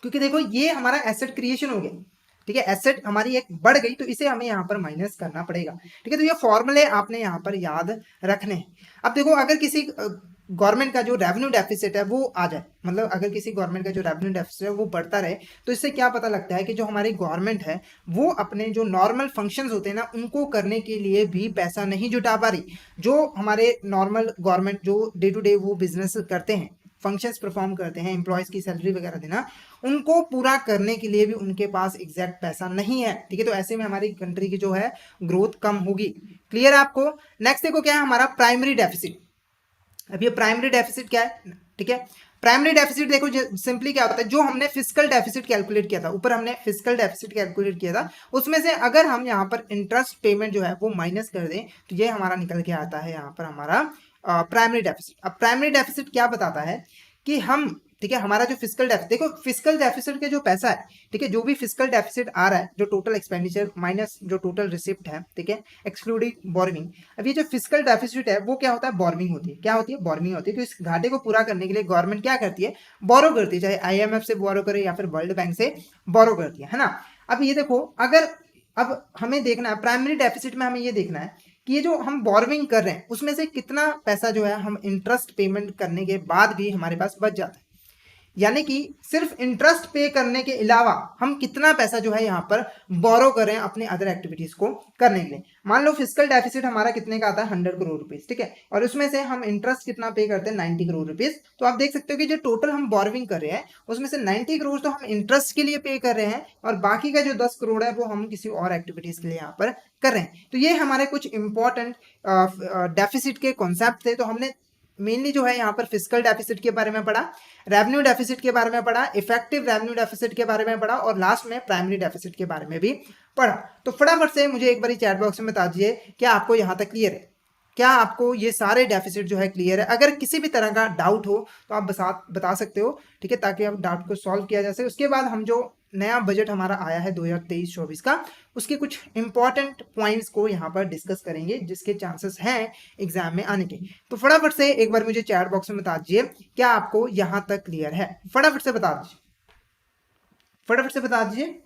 क्योंकि देखो ये हमारा एसेट क्रिएशन हो गया, ठीक है, एसेट हमारी एक बढ़ गई, तो इसे हमें यहाँ पर माइनस करना पड़ेगा, ठीक है। तो ये फॉर्मूले आपने यहाँ पर याद रखने हैं। अब देखो अगर किसी गवर्नमेंट का जो रेवेन्यू डेफिसिट है वो आ जाए, मतलब अगर किसी गवर्नमेंट का जो रेवेन्यू डेफिसिट है वो बढ़ता रहे, तो इससे क्या पता लगता है कि जो हमारी गवर्नमेंट है वो अपने जो नॉर्मल फंक्शंस होते हैं ना उनको करने के लिए भी पैसा नहीं जुटा पा रही। जो हमारे नॉर्मल गवर्नमेंट जो डे टू डे वो बिजनेस करते हैं, फंक्शंस परफॉर्म करते हैं, एम्प्लॉयज की सैलरी वगैरह देना, उनको पूरा करने के लिए भी उनके पास एग्जैक्ट पैसा नहीं है, ठीक है। तो ऐसे में हमारी कंट्री की जो है ग्रोथ कम होगी। क्लियर है आपको? नेक्स्ट देखो क्या है हमारा प्राइमरी डेफिसिट। अब ये प्राइमरी डेफिसिट क्या है, ठीक है। प्राइमरी डेफिसिट देखो सिंपली क्या होता है, जो हमने फिजिकल डेफिसिट कैलकुलेट किया था, ऊपर हमने फिजिकल डेफिसिट कैलकुलेट किया था, उसमें से अगर हम यहाँ पर इंटरेस्ट पेमेंट जो है वो माइनस कर दें तो ये हमारा निकल के आता है यहाँ पर हमारा प्राइमरी डेफिसिट। अब प्राइमरी डेफिसिट क्या बताता है कि हम, ठीक है, हमारा जो फिजिकल डेफिसिट, देखो फिजिकल डेफिसिट के जो पैसा है, ठीक है, जो भी फिजिकल डेफिसिट आ रहा है, जो टोटल एक्सपेंडिचर माइनस जो टोटल रिसिप्ट है, ठीक है, एक्सक्लूडिंग बोरविंग। अब ये जो फिजिकल डेफिसिट है वो क्या होता है? बोरविंग होती है। क्या होती है? बोरविंग होती है। तो इस घाटे को पूरा करने के लिए गवर्नमेंट क्या करती है? बोरो करती है, चाहे IMF से बोरो करे या फिर वर्ल्ड बैंक से बोरो करती है ना। अब ये देखो अगर, अब हमें देखना है प्राइमरी डेफिसिट में, हमें ये देखना है कि ये जो हम बोरविंग कर रहे हैं उसमें से कितना पैसा जो है हम इंटरेस्ट पेमेंट करने के बाद भी हमारे पास बच जाता है। यानी कि सिर्फ इंटरेस्ट पे करने के अलावा हम कितना पैसा जो है यहाँ पर बोरो करें अपने अदर एक्टिविटीज को करने के लिए। मान लो फिजिकल डेफिसिट हमारा कितने का आता है? 100 करोड़ रुपीज, ठीक है, और उसमें से हम इंटरेस्ट कितना पे करते हैं? 90 करोड़ रुपीज। तो आप देख सकते हो कि जो टोटल हम बोरविंग कर रहे हैं उसमें से 90 करोड़ तो हम इंटरेस्ट के लिए पे कर रहे हैं और बाकी का जो 10 करोड़ है वो हम किसी और एक्टिविटीज के लिए यहाँ पर कर रहे हैं। तो ये हमारे कुछ इंपॉर्टेंट डेफिसिट के कॉन्सेप्ट थे। तो हमने मेनली जो है यहाँ पर फिजिकल डेफिसिट के बारे में पढ़ा, रेवेन्यू डेफिसिट के बारे में पढ़ा, इफेक्टिव रेवेन्यू डेफिसिट के बारे में पढ़ा और लास्ट में प्राइमरी डेफिसिट के बारे में भी पढ़ा। तो फटाफट से मुझे एक बार चैट बॉक्स में बता दीजिए क्या आपको यहाँ तक क्लियर है, क्या आपको ये सारे डेफिसिट जो है क्लियर है। अगर किसी भी तरह का डाउट हो तो आप बता सकते हो, ठीक है, ताकि आप डाउट को सॉल्व किया जा सके। उसके बाद हम जो नया बजट हमारा आया है 2023-24 का, उसके कुछ इंपॉर्टेंट पॉइंट्स को यहाँ पर डिस्कस करेंगे जिसके चांसेस हैं एग्जाम में आने के। तो फटाफट से एक बार मुझे चैट बॉक्स में बता दीजिए क्या आपको यहाँ तक क्लियर है। फटाफट से बता दीजिए, फटाफट से बता दीजिए।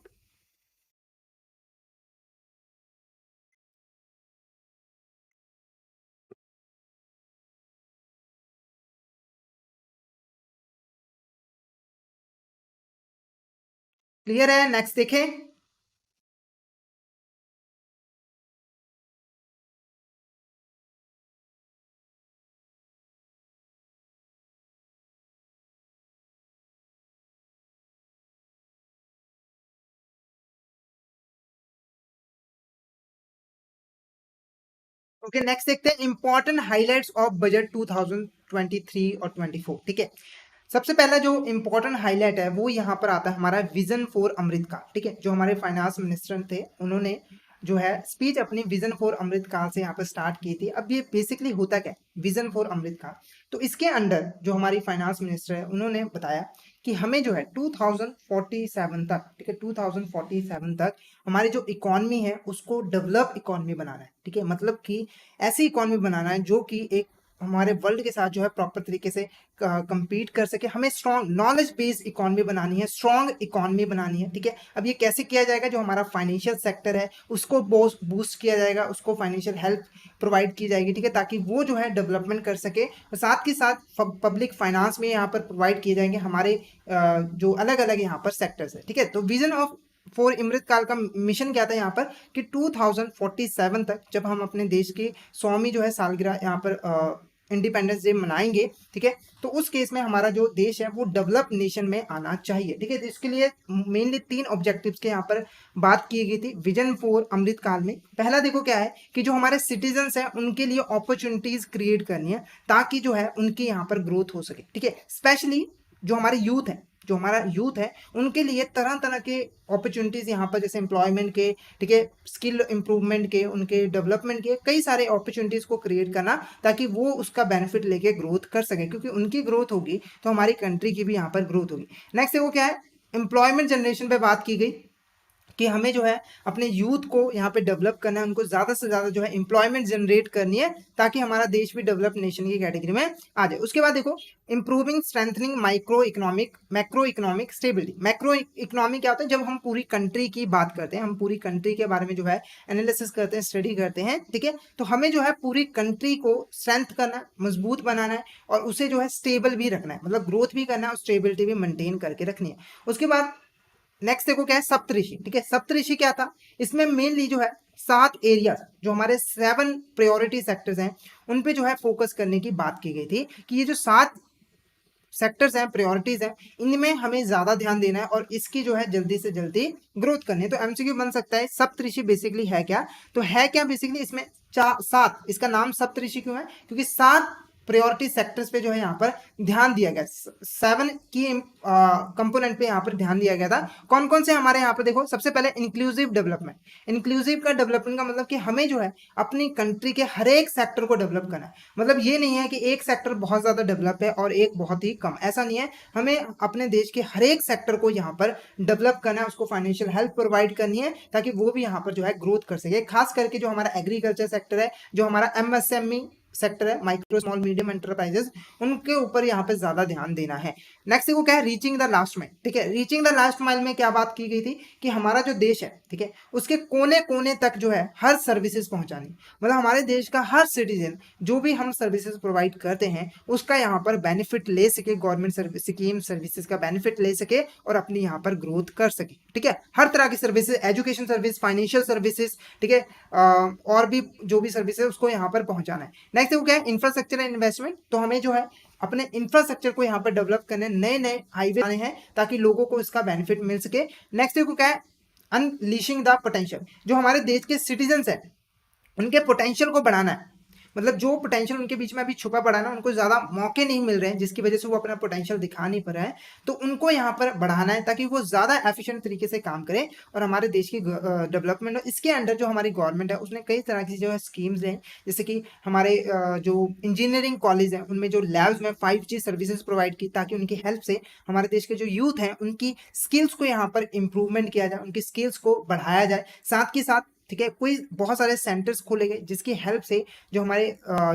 क्लियर है? नेक्स्ट देखें। ओके नेक्स्ट देखते हैं इंपॉर्टेंट हाइलाइट्स ऑफ बजट 2023 और 24, ठीक है। सबसे पहला जो इंपॉर्टेंट हाईलाइट है वो यहाँ पर आता है हमारा विजन फॉर अमृत का, ठीक है, जो हमारे फाइनेंस मिनिस्टर थे उन्होंने जो है स्पीच अपनी विजन फॉर अमृतकाल से यहाँ पर स्टार्ट की थी। अब ये बेसिकली होता क्या है विजन फॉर अमृतकाल, तो इसके अंडर जो हमारी फाइनेंस मिनिस्टर है उन्होंने बताया कि हमें जो है 2047 तक, ठीक है, 2047 तक हमारी जो इकॉनमी है उसको डेवलप इकॉनमी बनाना है, ठीक है, मतलब कि ऐसी इकॉनमी बनाना है जो कि एक हमारे वर्ल्ड के साथ जो है प्रॉपर तरीके से compete कर सके। हमें स्ट्रॉन्ग नॉलेज बेस्ड इकॉनमी बनानी है, स्ट्रॉन्ग इकॉनमी बनानी है, ठीक है। अब ये कैसे किया जाएगा, जो हमारा फाइनेंशियल सेक्टर है उसको बूस्ट किया जाएगा, उसको फाइनेंशियल हेल्प प्रोवाइड की जाएगी, ठीक है, ताकि वो जो है डेवलपमेंट कर सके। और साथ के साथ पब्लिक फाइनेंस में यहाँ पर प्रोवाइड किए जाएंगे हमारे जो अलग अलग यहाँ पर सेक्टर्स है, ठीक है। तो विजन ऑफ फॉर अमृतकाल का मिशन क्या था यहाँ पर कि 2047 तक जब हम अपने देश की 100वीं जो है सालगिरह यहाँ पर इंडिपेंडेंस डे मनाएंगे, ठीक है, तो उस केस में हमारा जो देश है वो डेवलप नेशन में आना चाहिए, ठीक है। तो इसके लिए मेनली 3 ऑब्जेक्टिव्स के यहाँ पर बात की गई थी विजन फॉर अमृतकाल में। पहला देखो क्या है कि जो हमारे सिटीजन्स हैं उनके लिए अपॉर्चुनिटीज क्रिएट करनी है ताकि जो है उनकी यहाँ पर ग्रोथ हो सके, ठीक है। स्पेशली जो हमारे यूथ है, जो हमारा यूथ है उनके लिए तरह तरह के अपॉर्चुनिटीज यहाँ पर, जैसे एम्प्लॉयमेंट के, ठीक है, स्किल इंप्रूवमेंट के, उनके डेवलपमेंट के कई सारे अपॉर्चुनिटीज को क्रिएट करना ताकि वो उसका बेनिफिट लेके ग्रोथ कर सके, क्योंकि उनकी ग्रोथ होगी तो हमारी कंट्री की भी यहाँ पर ग्रोथ होगी। नेक्स्ट वो क्या है, एम्प्लॉयमेंट जनरेशन पे बात की गई कि हमें जो है अपने यूथ को यहाँ पे डेवलप करना है, उनको ज़्यादा से ज़्यादा जो है एम्प्लॉयमेंट जनरेट करनी है ताकि हमारा देश भी डेवलप नेशन की कैटेगरी में आ जाए। उसके बाद देखो improving strengthening macro economic stability. Macro economy क्या होता है, जब हम पूरी कंट्री की बात करते हैं, हम पूरी कंट्री के बारे में जो है एनालिसिस करते हैं, स्टडी करते हैं, ठीक है, तो हमें जो है पूरी कंट्री को स्ट्रेंथ करना है, मजबूत बनाना है और उसे जो है स्टेबल भी रखना है, मतलब ग्रोथ भी करना है और स्टेबिलिटी भी मेंटेन करके रखनी है। उसके बाद नेक्स्ट देखो क्या है, सप्तऋषि, ठीक है। सप्तऋषि क्या था, इसमें मेनली जो है 7 एरिया, जो हमारे 7 प्रायोरिटी सेक्टर्स हैं उन पे जो है फोकस करने की बात की गई थी कि ये जो 7 सेक्टर्स हैं, प्रायोरिटीज हैं, इनमें हमें ज्यादा ध्यान देना है और इसकी जो है जल्दी से जल्दी ग्रोथ करनी है। तो एमसीक्यू बन सकता है सप्तऋषि बेसिकली है क्या, तो है क्या बेसिकली इसमें 7, इसका नाम सप्तऋषि क्यों है, क्योंकि 7 प्रायोरिटी सेक्टर्स पे जो है यहाँ पर ध्यान दिया गया, 7 की कंपोनेंट पे यहाँ पर ध्यान दिया गया था। कौन कौन से हमारे यहाँ पर देखो, सबसे पहले इंक्लूसिव डेवलपमेंट। इंक्लूसिव का डेवलपमेंट का मतलब कि हमें जो है अपनी कंट्री के हर एक सेक्टर को डेवलप करना है। मतलब ये नहीं है कि एक सेक्टर बहुत ज्यादा डेवलप है और एक बहुत ही कम, ऐसा नहीं है। हमें अपने देश के हर एक सेक्टर को यहाँ पर डेवलप करना है, उसको फाइनेंशियल हेल्प प्रोवाइड करनी है ताकि वो भी यहाँ पर जो है ग्रोथ कर सके। खास करके जो हमारा एग्रीकल्चर सेक्टर है, जो हमारा एमएसएमई सेक्टर है, माइक्रो स्मॉल मीडियम एंटरप्राइजेस, उनके ऊपर यहाँ पे ज्यादा ध्यान देना है। नेक्स्ट देखो क्या है, रीचिंग द लास्ट माइल, ठीक है। रीचिंग द लास्ट माइल में क्या बात की गई थी कि हमारा जो देश है, ठीक है, उसके कोने कोने तक जो है हर सर्विसेज पहुंचानी, मतलब हमारे देश का हर सिटीजन जो भी हम सर्विसेज प्रोवाइड करते हैं उसका यहाँ पर बेनिफिट ले सके, गवर्नमेंट स्कीम सर्विसेज का बेनिफिट ले सके और अपनी यहाँ पर ग्रोथ कर सके, ठीक है। हर तरह की services, education service, financial services, ठीक है, और भी जो भी सर्विस है उसको यहाँ पर पहुंचाना है। नेक्स्ट वो क्या है, इंफ्रास्ट्रक्चर एंड इन्वेस्टमेंट। तो हमें जो है अपने इंफ्रास्ट्रक्चर को यहाँ पर डेवलप करने, नए नए हाईवे आने हैं ताकि लोगों को इसका बेनिफिट मिल सके। नेक्स्ट देखो क्या है, अनलीशिंग द पोटेंशियल। जो हमारे देश के सिटीजन्स हैं उनके पोटेंशियल को बढ़ाना है, मतलब जो पोटेंशियल उनके बीच में अभी छुपा पड़ा है ना, उनको ज़्यादा मौके नहीं मिल रहे हैं जिसकी वजह से वो अपना पोटेंशियल दिखा नहीं पा रहे हैं, तो उनको यहाँ पर बढ़ाना है ताकि वो ज़्यादा एफिशिएंट तरीके से काम करें और हमारे देश की डेवलपमेंट हो। इसके अंडर जो हमारी गवर्नमेंट है उसने कई तरह की जो है स्कीम्स हैं, जैसे कि हमारे जो इंजीनियरिंग कॉलेज हैं उनमें जो लैब्स में 5G सर्विसेज प्रोवाइड की ताकि उनकी हेल्प से हमारे देश के जो यूथ हैं उनकी स्किल्स को यहाँ पर इम्प्रूवमेंट किया जाए, उनकी स्किल्स को बढ़ाया जाए। साथ के साथ, ठीक है, कोई बहुत सारे सेंटर्स खोले गए जिसकी हेल्प से जो हमारे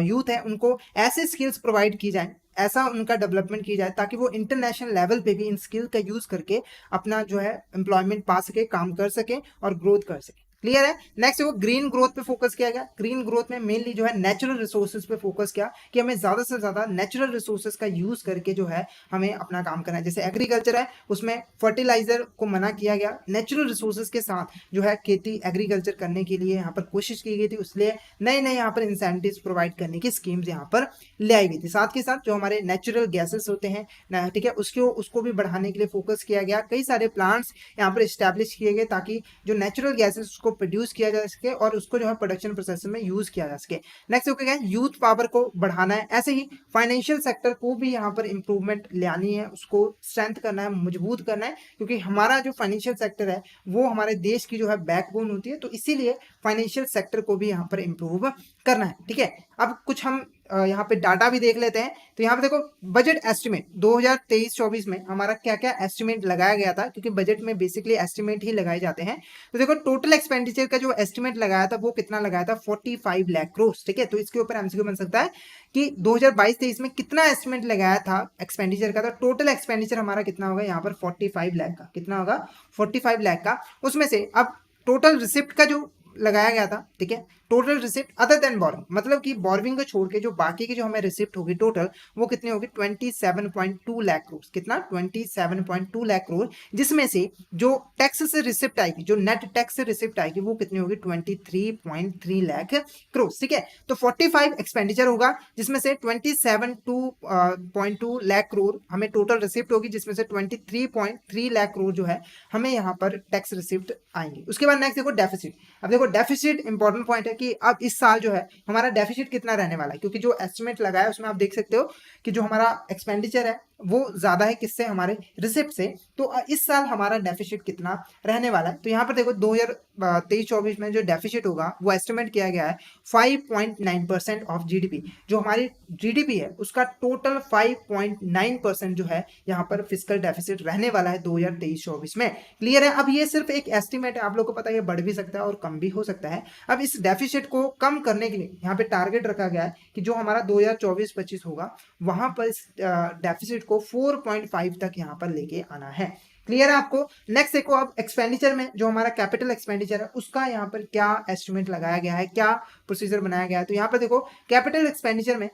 यूथ है उनको ऐसे स्किल्स प्रोवाइड की जाए, ऐसा उनका डेवलपमेंट की जाए ताकि वो इंटरनेशनल लेवल पे भी इन स्किल का यूज करके अपना जो है एम्प्लॉयमेंट पा सके, काम कर सके और ग्रोथ कर सके। क्लियर है। नेक्स्ट वो ग्रीन ग्रोथ पे फोकस किया गया। ग्रीन ग्रोथ में मेनली जो है नेचुरल रिसोर्सेज पे फोकस किया कि हमें ज्यादा से ज्यादा नेचुरल रिसोर्सेज का यूज करके जो है हमें अपना काम करना है। जैसे एग्रीकल्चर है उसमें फर्टिलाइजर को मना किया गया, नेचुरल रिसोर्सेज के साथ जो है खेती एग्रीकल्चर करने के लिए यहाँ पर कोशिश की गई थी, इसलिए नए नए यहाँ पर इंसेंटिव्स प्रोवाइड करने की स्कीम्स यहाँ पर ले आई गई थी। साथ के साथ जो हमारे नेचुरल गैसेस होते हैं, ठीक है, उसको भी बढ़ाने के लिए फोकस किया गया। कई सारे प्लांट्स यहाँ पर स्टैब्लिश किए गए ताकि जो नेचुरल गैसेस उसको प्रोड्यूस किया जा सके और उसको जो है प्रोडक्शन प्रोसेस में यूज किया जा सके। नेक्स्ट क्या है, यूथ पावर को बढ़ाना है। ऐसे ही फाइनेंशियल सेक्टर को भी यहाँ पर इंप्रूवमेंट लानी है, उसको स्ट्रेंथ करना है, मजबूत करना है, क्योंकि हमारा जो फाइनेंशियल सेक्टर है वो हमारे देश की जो है बैकबोन होती है, तो इसीलिए फाइनेंशियल सेक्टर को भी यहाँ पर इंप्रूव करना है। ठीक है, अब कुछ हम यहाँ पे डाटा भी देख लेते हैं। तो यहाँ पे देखो बजट एस्टिमेट 2023-24 में हमारा क्या क्या एस्टिमेट लगाया गया था, क्योंकि बजट में बेसिकली एस्टिमेट ही लगाए जाते हैं। तो देखो टोटल एक्सपेंडिचर का जो एस्टिमेट लगाया था वो कितना लगाया था, 45 लाख करोड़। ठीक है, तो इसके ऊपर एमसीक्यू बन सकता है कि 2022-23 में कितना एस्टिमेट लगाया था एक्सपेंडिचर का। तो टोटल एक्सपेंडिचर हमारा कितना होगा यहाँ पर 45 लाख का, कितना होगा 45 लाख का। उसमें से अब टोटल रिसिप्ट का जो लगाया गया था, ठीक है, total receipt other than boring, मतलब कि बोरिंग को छोड़ के जो बाकी की जो हमें रिसिप्ट होगी टोटल वो कितनी होगी 27.2 लाख करोड़। कितना 27.2 लाख करोड़, जिसमें से जो टैक्स से रिसिप्ट आएगी, जो नेट टैक्स से रिसिप्ट आएगी वो कितनी होगी 23.3 लाख करोड़। ठीक है, तो 45 एक्सपेंडिचर होगा जिसमें से 27.2 लाख करोड़ हमें टोटल रिसिप्ट होगी, जिसमें से 23.3 लाख करोड़ जो है हमें यहाँ पर टैक्स रिसिप्ट आएंगे। उसके बाद नेक्स्ट देखो डेफिसिट। अब देखो डेफिसिट इंपॉर्टेंट पॉइंट है कि अब इस साल जो है हमारा डेफिसिट कितना रहने वाला है, क्योंकि जो एस्टिमेट लगाया है उसमें आप देख सकते हो कि जो हमारा एक्सपेंडिचर है वो ज्यादा है किससे, हमारे रिसिप्ट से। तो इस साल हमारा डेफिसिट कितना रहने वाला है, तो यहाँ पर देखो 2023-24 में जो डेफिसिट होगा वो एस्टिमेट किया गया है 5.9% ऑफ जीडीपी। जो हमारी जीडीपी है उसका टोटल 5.9% जो है यहाँ पर फिस्कल डेफिसिट रहने वाला है 2023-24 में। क्लियर है, अब ये सिर्फ एक एस्टिमेट है, आप लोग को पता है ये बढ़ भी सकता है और कम भी हो सकता है। अब इस डेफिसिट को कम करने के लिए यहाँ पे टारगेट रखा गया है कि जो हमारा 2024-25 होगा वहां पर इस डेफिसिट को 4.5 तक यहाँ पर लेके आना है। क्लियर है आपको। नेक्स्ट देखो अब एक्सपेंडिचर में जो हमारा कैपिटल एक्सपेंडिचर है उसका यहाँ पर क्या एस्टिमेट लगाया गया है, क्या प्रोसीजर बनाया गया है। तो यहाँ पर देखो कैपिटल एक्सपेंडिचर में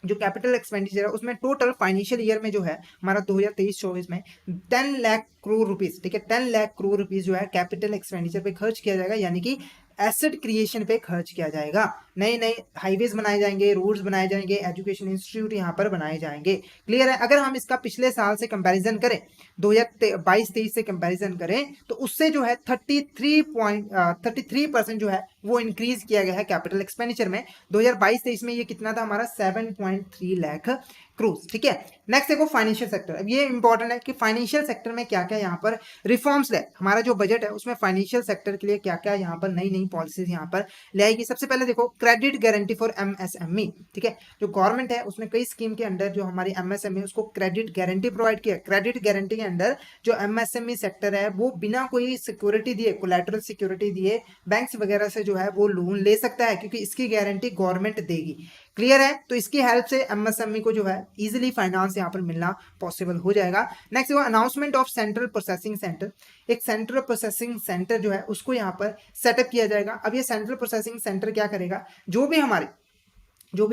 जो कैपिटल एक्सपेंडिचर है उसमें टोटल फाइनेंशियल ईयर में जो है हमारा 2023-24 में 10 लाख करोड़ रुपीस, ठीक है, 10 लाख करोड़ रुपीस जो है कैपिटल एक्सपेंडिचर पे खर्च किया जाएगा, यानी कि एसेट क्रिएशन पे खर्च किया जाएगा। नए नए हाईवेज बनाए जाएंगे, रोड्स बनाए जाएंगे, एजुकेशन इंस्टीट्यूट यहाँ पर बनाए जाएंगे। क्लियर है, अगर हम इसका पिछले साल से कंपैरिजन करें 2022-23 से कंपैरिजन करें तो उससे जो है 33% जो है वो इंक्रीज किया गया है कैपिटल एक्सपेंडिचर में। 2022-23 में ये कितना था हमारा 7.3 लाख करोड़। ठीक है, नेक्स्ट देखो फाइनेंशियल सेक्टर। अब ये इंपॉर्टेंट है कि फाइनेंशियल सेक्टर में क्या क्या यहाँ पर रिफॉर्म्स है, हमारा जो बजट है उसमें फाइनेंशियल सेक्टर के लिए क्या क्या यहाँ पर नई नई पॉलिसीज यहाँ पर ले आएगी। सबसे पहले देखो क्रेडिट गारंटी फॉर एमएसएमई। ठीक है, जो गवर्नमेंट है उसने कई स्कीम के अंदर जो हमारी एमएसएमई उसको क्रेडिट गारंटी प्रोवाइड किया। क्रेडिट गारंटी के अंदर जो एमएसएमई सेक्टर है वो बिना कोई सिक्योरिटी दिए, कोलैटरल सिक्योरिटी दिए बैंक्स वगैरह से जो है वो लोन ले सकता है, क्योंकि इसकी गारंटी गवर्नमेंट देगी। क्लियर है, तो इसकी हेल्प से एमएसएमई को जो है इजीली फाइनेंस यहाँ पर मिलना पॉसिबल हो जाएगा। नेक्स्ट वो announcement of central processing centre. एक सेंट्रल प्रोसेसिंग सेंटर जो है उसको यहाँ पर सेटअप किया जाएगा। अब ये सेंट्रल प्रोसेसिंग सेंटर क्या करेगा, जो भी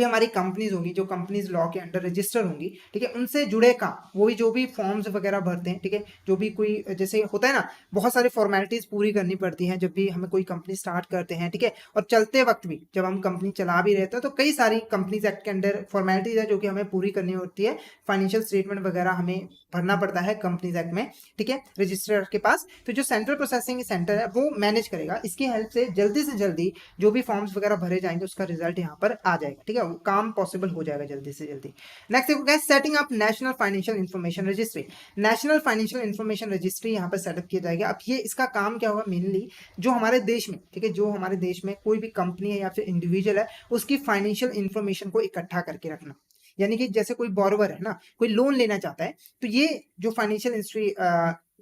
हमारी कंपनीज होंगी, जो कंपनीज लॉ के अंडर रजिस्टर होंगी, ठीक है, उनसे जुड़े काम, वो भी जो भी फॉर्म्स वगैरह भरते हैं, ठीक है, जो भी कोई जैसे होता है ना बहुत सारी फॉर्मेलिटीज पूरी करनी पड़ती हैं जब भी हमें कोई कंपनी स्टार्ट करते हैं, ठीक है, और चलते वक्त भी जब हम कंपनी चला भी रहते हैं तो कई सारी कंपनीज एक्ट के अंडर फॉर्मेलिटीज है जो कि हमें पूरी करनी होती है। फाइनेंशियल स्टेटमेंट वगैरह हमें भरना पड़ता है कंपनीज एक्ट में, ठीक है, रजिस्ट्रार के पास। तो जो सेंट्रल प्रोसेसिंग सेंटर है वो मैनेज करेगा, इसकी हेल्प से जल्दी जो भी फॉर्म्स वगैरह भरे जाएंगे उसका रिजल्ट यहाँ पर आ जाएगा। ठीक है, काम पॉसिबल हो जाएगा जल्दी से जल्दी। नेक्स्ट देखो क्या, setting up national financial information registry. National financial information registry यहाँ पर सेटअप किया जाएगा। अब ये इसका काम क्या होगा, मेनली जो हमारे देश में, ठीक है, जो हमारे देश में कोई भी कंपनी है या फिर इंडिविजुअल है उसकी फाइनेंशियल इंफॉर्मेशन को इकट्ठा करके रखना। यानी कि जैसे कोई बोरोवर है ना, कोई लोन लेना चाहता है, तो ये जो फाइनेंशियल हिस्ट्री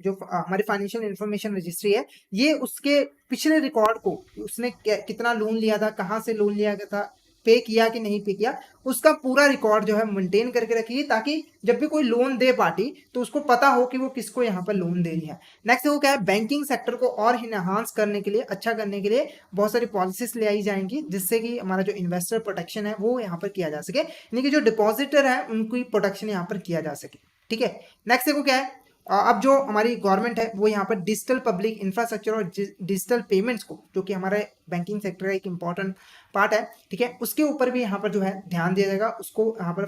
जो हमारी फाइनेंशियल इंफॉर्मेशन रजिस्ट्री है ये उसके पिछले रिकॉर्ड को, उसने कितना लोन लिया था, कहाँ से लोन लिया गया था, पे किया कि नहीं पे किया, उसका पूरा रिकॉर्ड जो है मेंटेन करके रखिए, ताकि जब भी कोई लोन दे पार्टी तो उसको पता हो कि वो किसको यहाँ पर लोन दे रही है। नेक्स्ट वो क्या है, बैंकिंग सेक्टर को और इनहांस करने के लिए, अच्छा करने के लिए बहुत सारी पॉलिसीज ले आई जाएंगी, जिससे कि हमारा जो इन्वेस्टर प्रोटेक्शन है वो यहाँ पर किया जा सके, यानी कि जो डिपॉजिटर है उनकी प्रोटेक्शन यहाँ पर किया जा सके। ठीक है, नेक्स्ट देखो क्या है, अब जो हमारी गवर्नमेंट है वो यहाँ पर डिजिटल पब्लिक इंफ्रास्ट्रक्चर और डिजिटल पेमेंट्स को, जो कि हमारे बैंकिंग सेक्टर का एक इंपॉर्टेंट पार्ट है, ठीक है, उसके ऊपर भी यहाँ पर जो है ध्यान दिया जाएगा, उसको यहाँ पर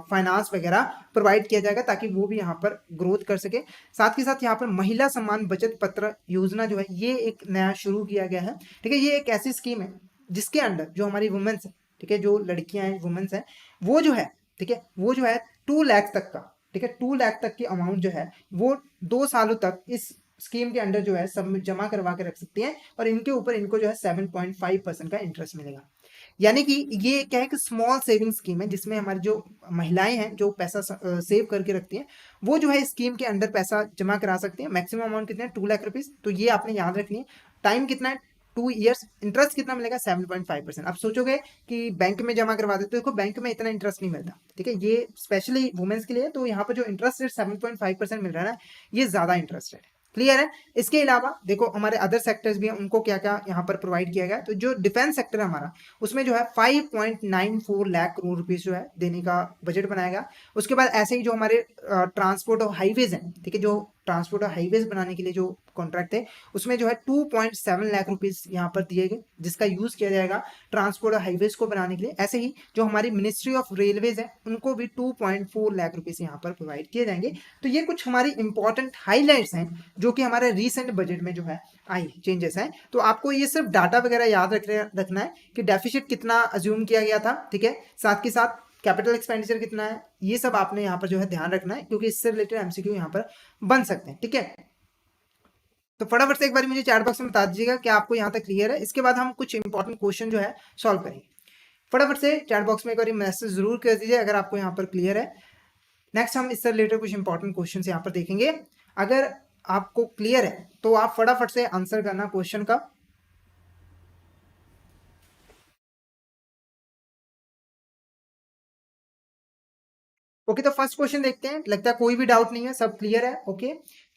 फाइनेंस वगैरह प्रोवाइड किया जाएगा ताकि वो भी यहाँ पर ग्रोथ कर सके। साथ के साथ यहाँ पर महिला सम्मान बचत पत्र योजना जो है ये एक नया शुरू किया गया है, ठीक है। ये एक ऐसी स्कीम है जिसके अंडर जो हमारी वुमेन्स है, ठीक है, जो लड़कियां हैं वुमेन्स हैं, वो जो है, ठीक है, वो जो है 2 लाख तक का, ठीक है, 2 लाख तक की अमाउंट जो है वो 2 सालों तक इस स्कीम के अंडर जो है सब जमा करवा के रख सकती हैं और इनके ऊपर इनको जो है 7.5% का इंटरेस्ट मिलेगा। यानी कि ये क्या है कि स्मॉल सेविंग स्कीम है जिसमें हमारी जो महिलाएं हैं जो पैसा सेव करके रखती हैं वो जो है स्कीम के अंडर पैसा जमा करा सकती हैं। मैक्सिमम अमाउंट कितना है, 2 लाख रुपीज। तो ये आपने याद रखनी है। टाइम कितना है, 2 ईयर्स। इंटरेस्ट कितना मिलेगा, 7.5%। आप सोचोगे कि बैंक में जमा करवा देते, तो देखो बैंक में इतना इंटरेस्ट नहीं मिलता, ठीक है, ये स्पेशली वुमेन्स के लिए। तो यहाँ पर जो इंटरेस्ट रेट 7.5% मिल रहा है ना, ये ज्यादा इंटरेस्ट है। क्लियर है। इसके अलावा देखो हमारे अदर सेक्टर्स भी हैं, उनको क्या क्या यहाँ पर प्रोवाइड किया गया है। तो जो डिफेंस सेक्टर है हमारा, उसमें जो है 5.94 लाख करोड़ रुपीस जो है देने का बजट बनाया गया। उसके बाद ऐसे ही जो हमारे ट्रांसपोर्ट और हाईवेज हैं, ठीक है, जो ट्रांसपोर्ट और हाईवेज बनाने के लिए जो कॉन्ट्रैक्ट है उसमें जो है 2.7 लाख रुपीस यहाँ पर दिए गए, जिसका यूज किया जाएगा ट्रांसपोर्ट और हाईवेज को बनाने के लिए। ऐसे ही जो हमारी मिनिस्ट्री ऑफ रेलवेज है उनको भी 2.4 लाख रुपीस यहाँ पर प्रोवाइड किए जाएंगे। तो ये कुछ हमारी इंपॉर्टेंट हाईलाइट्स हैं जो कि हमारे रिसेंट बजट में जो है आई चेंजेस हैं। तो आपको ये सिर्फ डाटा वगैरह याद रखना है कि डेफिसिट कितना अज्यूम किया गया था, ठीक है, साथ के साथ कैपिटल एक्सपेंडिचर कितना है, ये सब आपने यहाँ पर जो है ध्यान रखना है क्योंकि इससे रिलेटेड एमसीक्यू यहाँ पर बन सकते हैं, ठीक है। तो फटाफट से एक बार मुझे चैट बॉक्स में बता दीजिएगा कि आपको यहाँ तक क्लियर है। इसके बाद हम कुछ इंपॉर्टेंट क्वेश्चन जो है सॉल्व करेंगे। फटाफट से चैट बॉक्स में एक बार मैसेज जरूर कर दीजिए अगर आपको यहाँ पर क्लियर है। नेक्स्ट हम इससे रिलेटेड कुछ इंपॉर्टेंट क्वेश्चन यहाँ पर देखेंगे। अगर आपको क्लियर है तो आप फटाफट से आंसर करना क्वेश्चन का। ओके, तो फर्स्ट क्वेश्चन देखते हैं। लगता है कोई भी डाउट नहीं है, सब क्लियर है। ओके,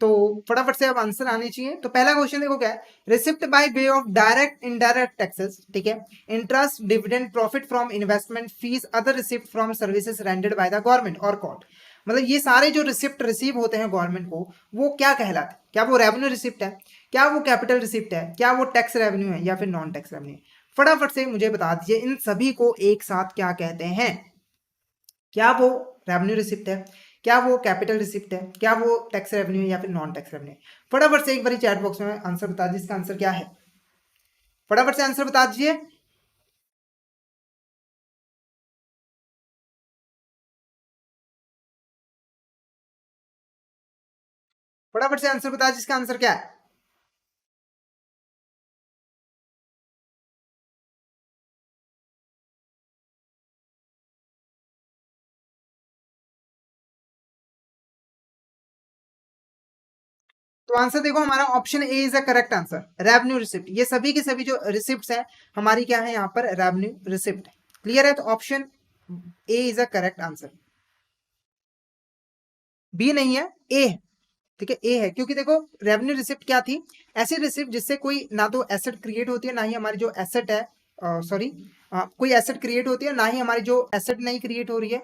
तो फटाफट से अब आंसर आने चाहिए। तो पहला क्वेश्चन देखो क्या है, receipt by way of direct indirect taxes, ठीक है, interest, dividend, profit from investment, fees, other receipt from services rendered by the government और कोर्ट। मतलब ये सारे जो रिसिप्ट रिसीव होते हैं गवर्नमेंट को, वो क्या कहलाते हैं? क्या वो रेवेन्यू रिसिप्ट है, क्या वो कैपिटल रिसिप्ट है, क्या वो टैक्स रेवेन्यू है या फिर नॉन टैक्स रेवेन्यू है? फटाफट से मुझे बता दीजिए इन सभी को एक साथ क्या कहते हैं। क्या वो रेवेन्यू रिसिप्ट है, क्या वो कैपिटल रिसिप्ट है, क्या वो टैक्स रेवेन्यू है या फिर नॉन टैक्स रेवेन्यू? फटाफट से एक बार चैट बॉक्स में आंसर बता दीजिए, इसका आंसर क्या है? फटाफट से आंसर बता दीजिए। फटाफट से आंसर बता दीजिए, इसका आंसर क्या है? तो आंसर देखो हमारा option A is a correct answer, revenue receipt. ये सभी के सभी जो रिसिप्ट है हमारी क्या है यहाँ पर, रेवेन्यू रिसिप्ट है। क्लियर है। तो option A is a correct answer, B नहीं है, ए है, ठीक है, ए है। क्योंकि देखो रेवेन्यू रिसिप्ट क्या थी, ऐसी रिसिप्ट जिससे कोई ना तो एसेट क्रिएट होती है, ना ही हमारी जो एसेट है, सॉरी, कोई एसेट क्रिएट होती है, ना ही हमारी जो एसेट नहीं क्रिएट हो रही है,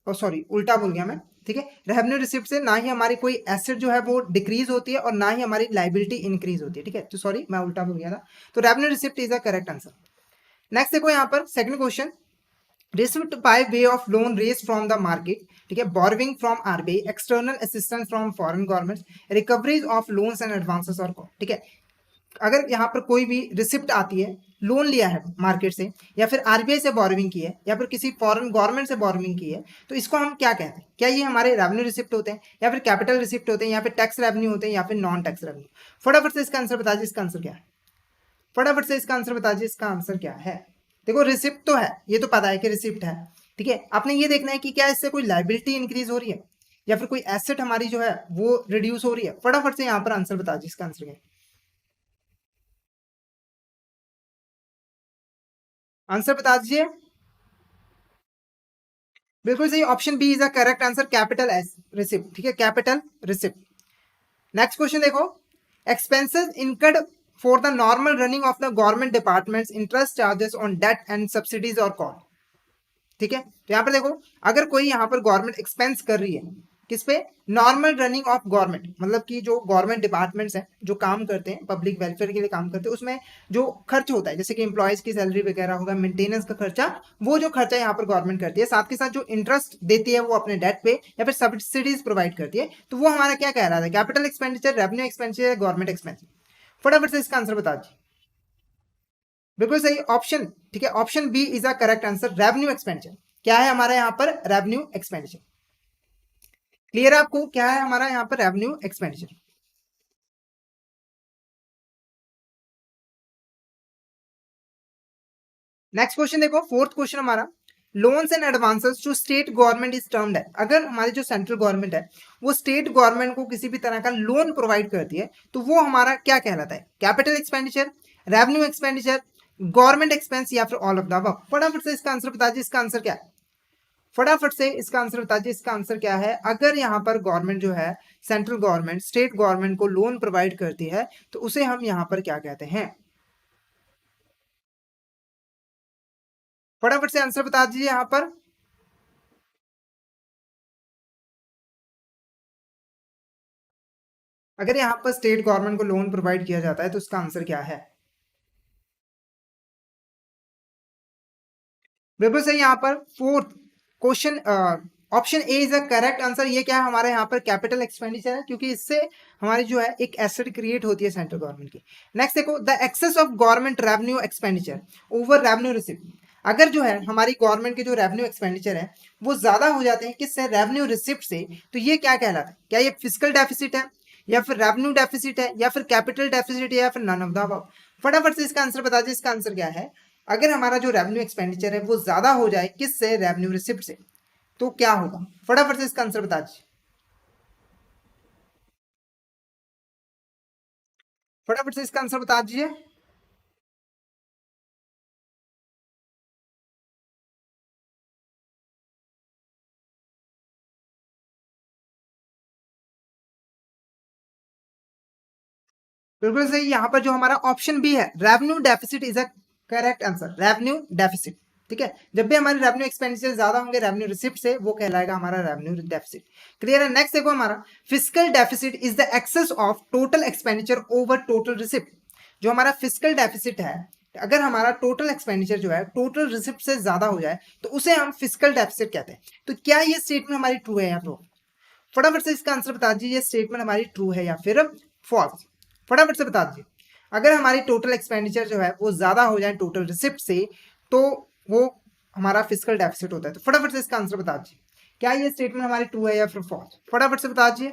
और सॉरी उल्टा बोल गया मैं, ठीक है। रेवेन्यू रिसिप्ट से ना ही हमारी कोई एसेट जो है वो डिक्रीज होती है और ना ही हमारी लाइबिलिटी इंक्रीज होती है, ठीक है। तो सॉरी मैं उल्टा बोल गया था। तो revenue receipt is the correct answer. Next देखो यहाँ पर second question, receipt by way of loan raise from the market, ठीक है, borrowing from RBI, external assistance from foreign governments, recoveries of loans and advances और, ठीक है। अगर यहाँ पर कोई भी रिसिप्ट आती है, लोन लिया है मार्केट से या फिर आरबीआई से बोरोइंग की है या फिर किसी फॉरेन गवर्नमेंट से बोरोइंग की है, तो इसको हम क्या कहते हैं? क्या ये हमारे रेवेन्यू रिसिप्ट होते हैं या फिर कैपिटल रिसिप्ट होते हैं या फिर टैक्स रेवेन्यू होते हैं या फिर नॉन टैक्स रेवेन्यू? फटाफट से इसका आंसर बता दीजिए, इसका आंसर क्या है? फटाफट से इसका आंसर बता दीजिए, इसका आंसर क्या है? देखो रिसिप्ट तो है, ये तो पता है कि रिसिप्ट है, ठीक है। आपने ये देखना है कि क्या इससे कोई लाइबिलिटी इंक्रीज हो रही है या फिर कोई एसेट हमारी जो है वो रिड्यूस हो रही है। फटाफट से यहाँ पर आंसर बता दीजिए, इसका आंसर क्या है? आंसर बता दीजिए। बिल्कुल सही, option B is the correct answer, capital S receipt, ठीक है, कैपिटल रिसिप्ट। नेक्स्ट क्वेश्चन देखो, expenses incurred for the normal running of the government departments, interest charges on debt and subsidies और कॉल, ठीक है। तो यहाँ पर देखो अगर कोई यहाँ पर गवर्नमेंट एक्सपेंस कर रही है, किस पे? नॉर्मल रनिंग ऑफ गवर्नमेंट, मतलब कि जो गवर्नमेंट डिपार्टमेंट्स हैं जो काम करते हैं, पब्लिक वेलफेयर के लिए काम करते हैं, उसमें जो खर्च होता है जैसे कि एम्प्लॉयज की सैलरी वगैरह होगा, मेंटेनेंस का खर्चा, वो जो खर्चा यहाँ पर गवर्नमेंट करती है, साथ के साथ जो इंटरेस्ट देती है वो अपने डेट पे या फिर सब्सिडीज प्रोवाइड करती है, तो वो हमारा क्या कह रहा था? Capital expenditure, revenue expenditure, government expense. फटाफट से इसका आंसर बता दीजिए। बिल्कुल सही ऑप्शन, ठीक है, option B is a correct answer, revenue expenditure. क्या है हमारा यहाँ पर? Revenue expenditure. क्लियर है आपको? क्या है हमारा यहाँ पर? Revenue expenditure. नेक्स्ट क्वेश्चन देखो, फोर्थ क्वेश्चन हमारा, loans and advances to state government is termed है। अगर हमारी जो सेंट्रल गवर्नमेंट है वो स्टेट गवर्नमेंट को किसी भी तरह का लोन प्रोवाइड करती है, तो वो हमारा क्या कहलाता है? Capital expenditure, revenue expenditure, government expense, या फिर ऑल ऑफ द अबव। फटाफट से इसका आंसर बता दीजिए, इसका आंसर क्या है? फटाफट से इसका आंसर बता दीजिए, इसका आंसर क्या है? अगर यहाँ पर गवर्नमेंट जो है, सेंट्रल गवर्नमेंट स्टेट गवर्नमेंट को लोन प्रोवाइड करती है, तो उसे हम यहाँ पर क्या कहते हैं? फटाफट से आंसर बता दीजिए यहाँ पर। अगर यहाँ पर स्टेट गवर्नमेंट को लोन प्रोवाइड किया जाता है तो उसका आंसर क्या है? बिल्कुल सही। यहाँ पर fourth question, option A is the correct answer. ये क्या है हमारे यहाँ पर? कैपिटल एक्सपेंडिचर है, क्योंकि इससे हमारी जो है एक एसेट क्रिएट होती है सेंट्रल गवर्नमेंट की। नेक्स्ट देखो, the excess of government revenue expenditure over revenue receipt. अगर जो है हमारी गवर्नमेंट के जो रेवेन्यू एक्सपेंडिचर है वो ज्यादा हो जाते हैं किससे? रेवेन्यू रिसिप्ट से, तो ये क्या कहलाता है? क्या ये फिजिकल डेफिसिट है, या फिर रेवेन्यू डेफिसिट है, या फिर कैपिटल डेफिसिट है, या फिर नन ऑफ द अबव? फटाफट से इसका आंसर बता दीजिए, इसका आंसर क्या है? अगर हमारा जो रेवेन्यू एक्सपेंडिचर है वो ज्यादा हो जाए किससे? रेवेन्यू रिसिप्ट से, तो क्या होगा? फटाफट से इसका आंसर बता दीजिए, फटाफट से इसका आंसर बता दीजिए। बिल्कुल सही। यहाँ पर जो हमारा ऑप्शन बी है, revenue deficit is a correct answer, revenue deficit. ठीक है, जब भी हमारे रेवेन्यू एक्सपेंडिचर ज्यादा होंगे रेवेन्यू रिसिप्ट से, वो कहलाएगा हमारा रेवेन्यू डेफिसिट। क्लियर है? नेक्स्ट देखो हमारा, physical deficit is the excess of total expenditure over total receipt. जो हमारा फिजिकल डेफिसिट है, अगर हमारा टोटल एक्सपेंडिचर जो है टोटल रिसिप्ट से ज्यादा हो जाए तो उसे हम फिजिकल डेफिसिट कहते हैं। तो क्या ये स्टेटमेंट हमारी ट्रू है या फिर? फटाफट से इसका आंसर बता दीजिए, ये स्टेटमेंट हमारी ट्रू है या फिर फॉल्स? फटाफट से बता दीजिए। अगर हमारी टोटल एक्सपेंडिचर जो है वो ज्यादा हो जाए टोटल रिसिप्ट से, तो वो हमारा फिजिकल डेफिसिट होता है। तो फटाफट से इसका आंसर बता दीजिए, क्या ये स्टेटमेंट हमारी ट्रू है या फिर फॉल्स? फटाफट से बता दीजिए।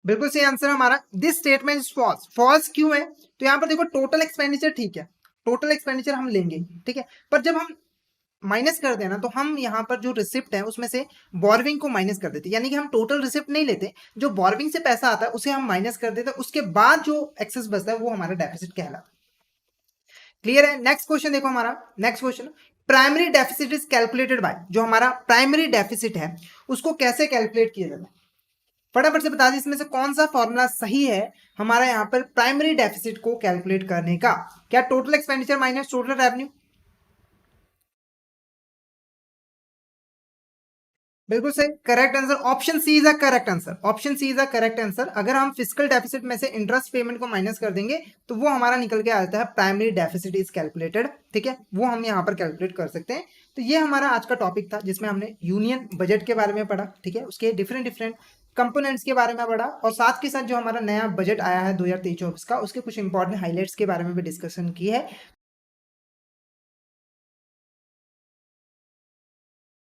बिल्कुल सही आंसर हमारा, this statement is false. False क्यों है? तो यहाँ पर देखो, टोटल एक्सपेंडिचर ठीक है, टोटल एक्सपेंडिचर हम लेंगे, ठीक है, पर जब हम माइनस कर देना तो हम यहाँ पर जो रिसिप्ट है उसमें से बोरविंग को माइनस कर देते, यानी कि हम टोटल रिसिप्ट नहीं लेते, जो बोरविंग से पैसा आता है उसे हम माइनस कर देते, उसके बाद जो एक्सेस बचता है वो हमारा डेफिसिट कहलाता है। क्लियर है? नेक्स्ट क्वेश्चन देखो हमारा, next question, primary deficit is calculated by. जो हमारा प्राइमरी डेफिसिट है उसको कैसे कैलकुलेट किया जाता है? फटाफट से बता दीजिए, इसमें से कौन सा फॉर्मूला सही है हमारा यहाँ पर प्राइमरी डेफिसिट को कैलकुलेट करने का? क्या total expenditure minus total revenue? बिल्कुल सही, correct answer option C is a correct answer, option C is a correct answer. अगर हम फिजिकल डेफिसिट में से इंटरेस्ट पेमेंट को माइनस कर देंगे तो वो हमारा निकल के आता है प्राइमरी डेफिसिट इज कैलकुलेटेड। ठीक है, वो हम यहाँ पर कैलकुलेट कर सकते हैं। तो ये हमारा आज का टॉपिक था जिसमें हमने यूनियन बजट के बारे में पढ़ा, ठीक है, उसके डिफरेंट डिफरेंट कंपोनेंट्स के बारे में पढ़ा, और साथ के साथ जो हमारा नया बजट आया है 2023-24 का, उसके कुछ इंपॉर्टेंट हाईलाइट्स के बारे में भी डिस्कशन की है।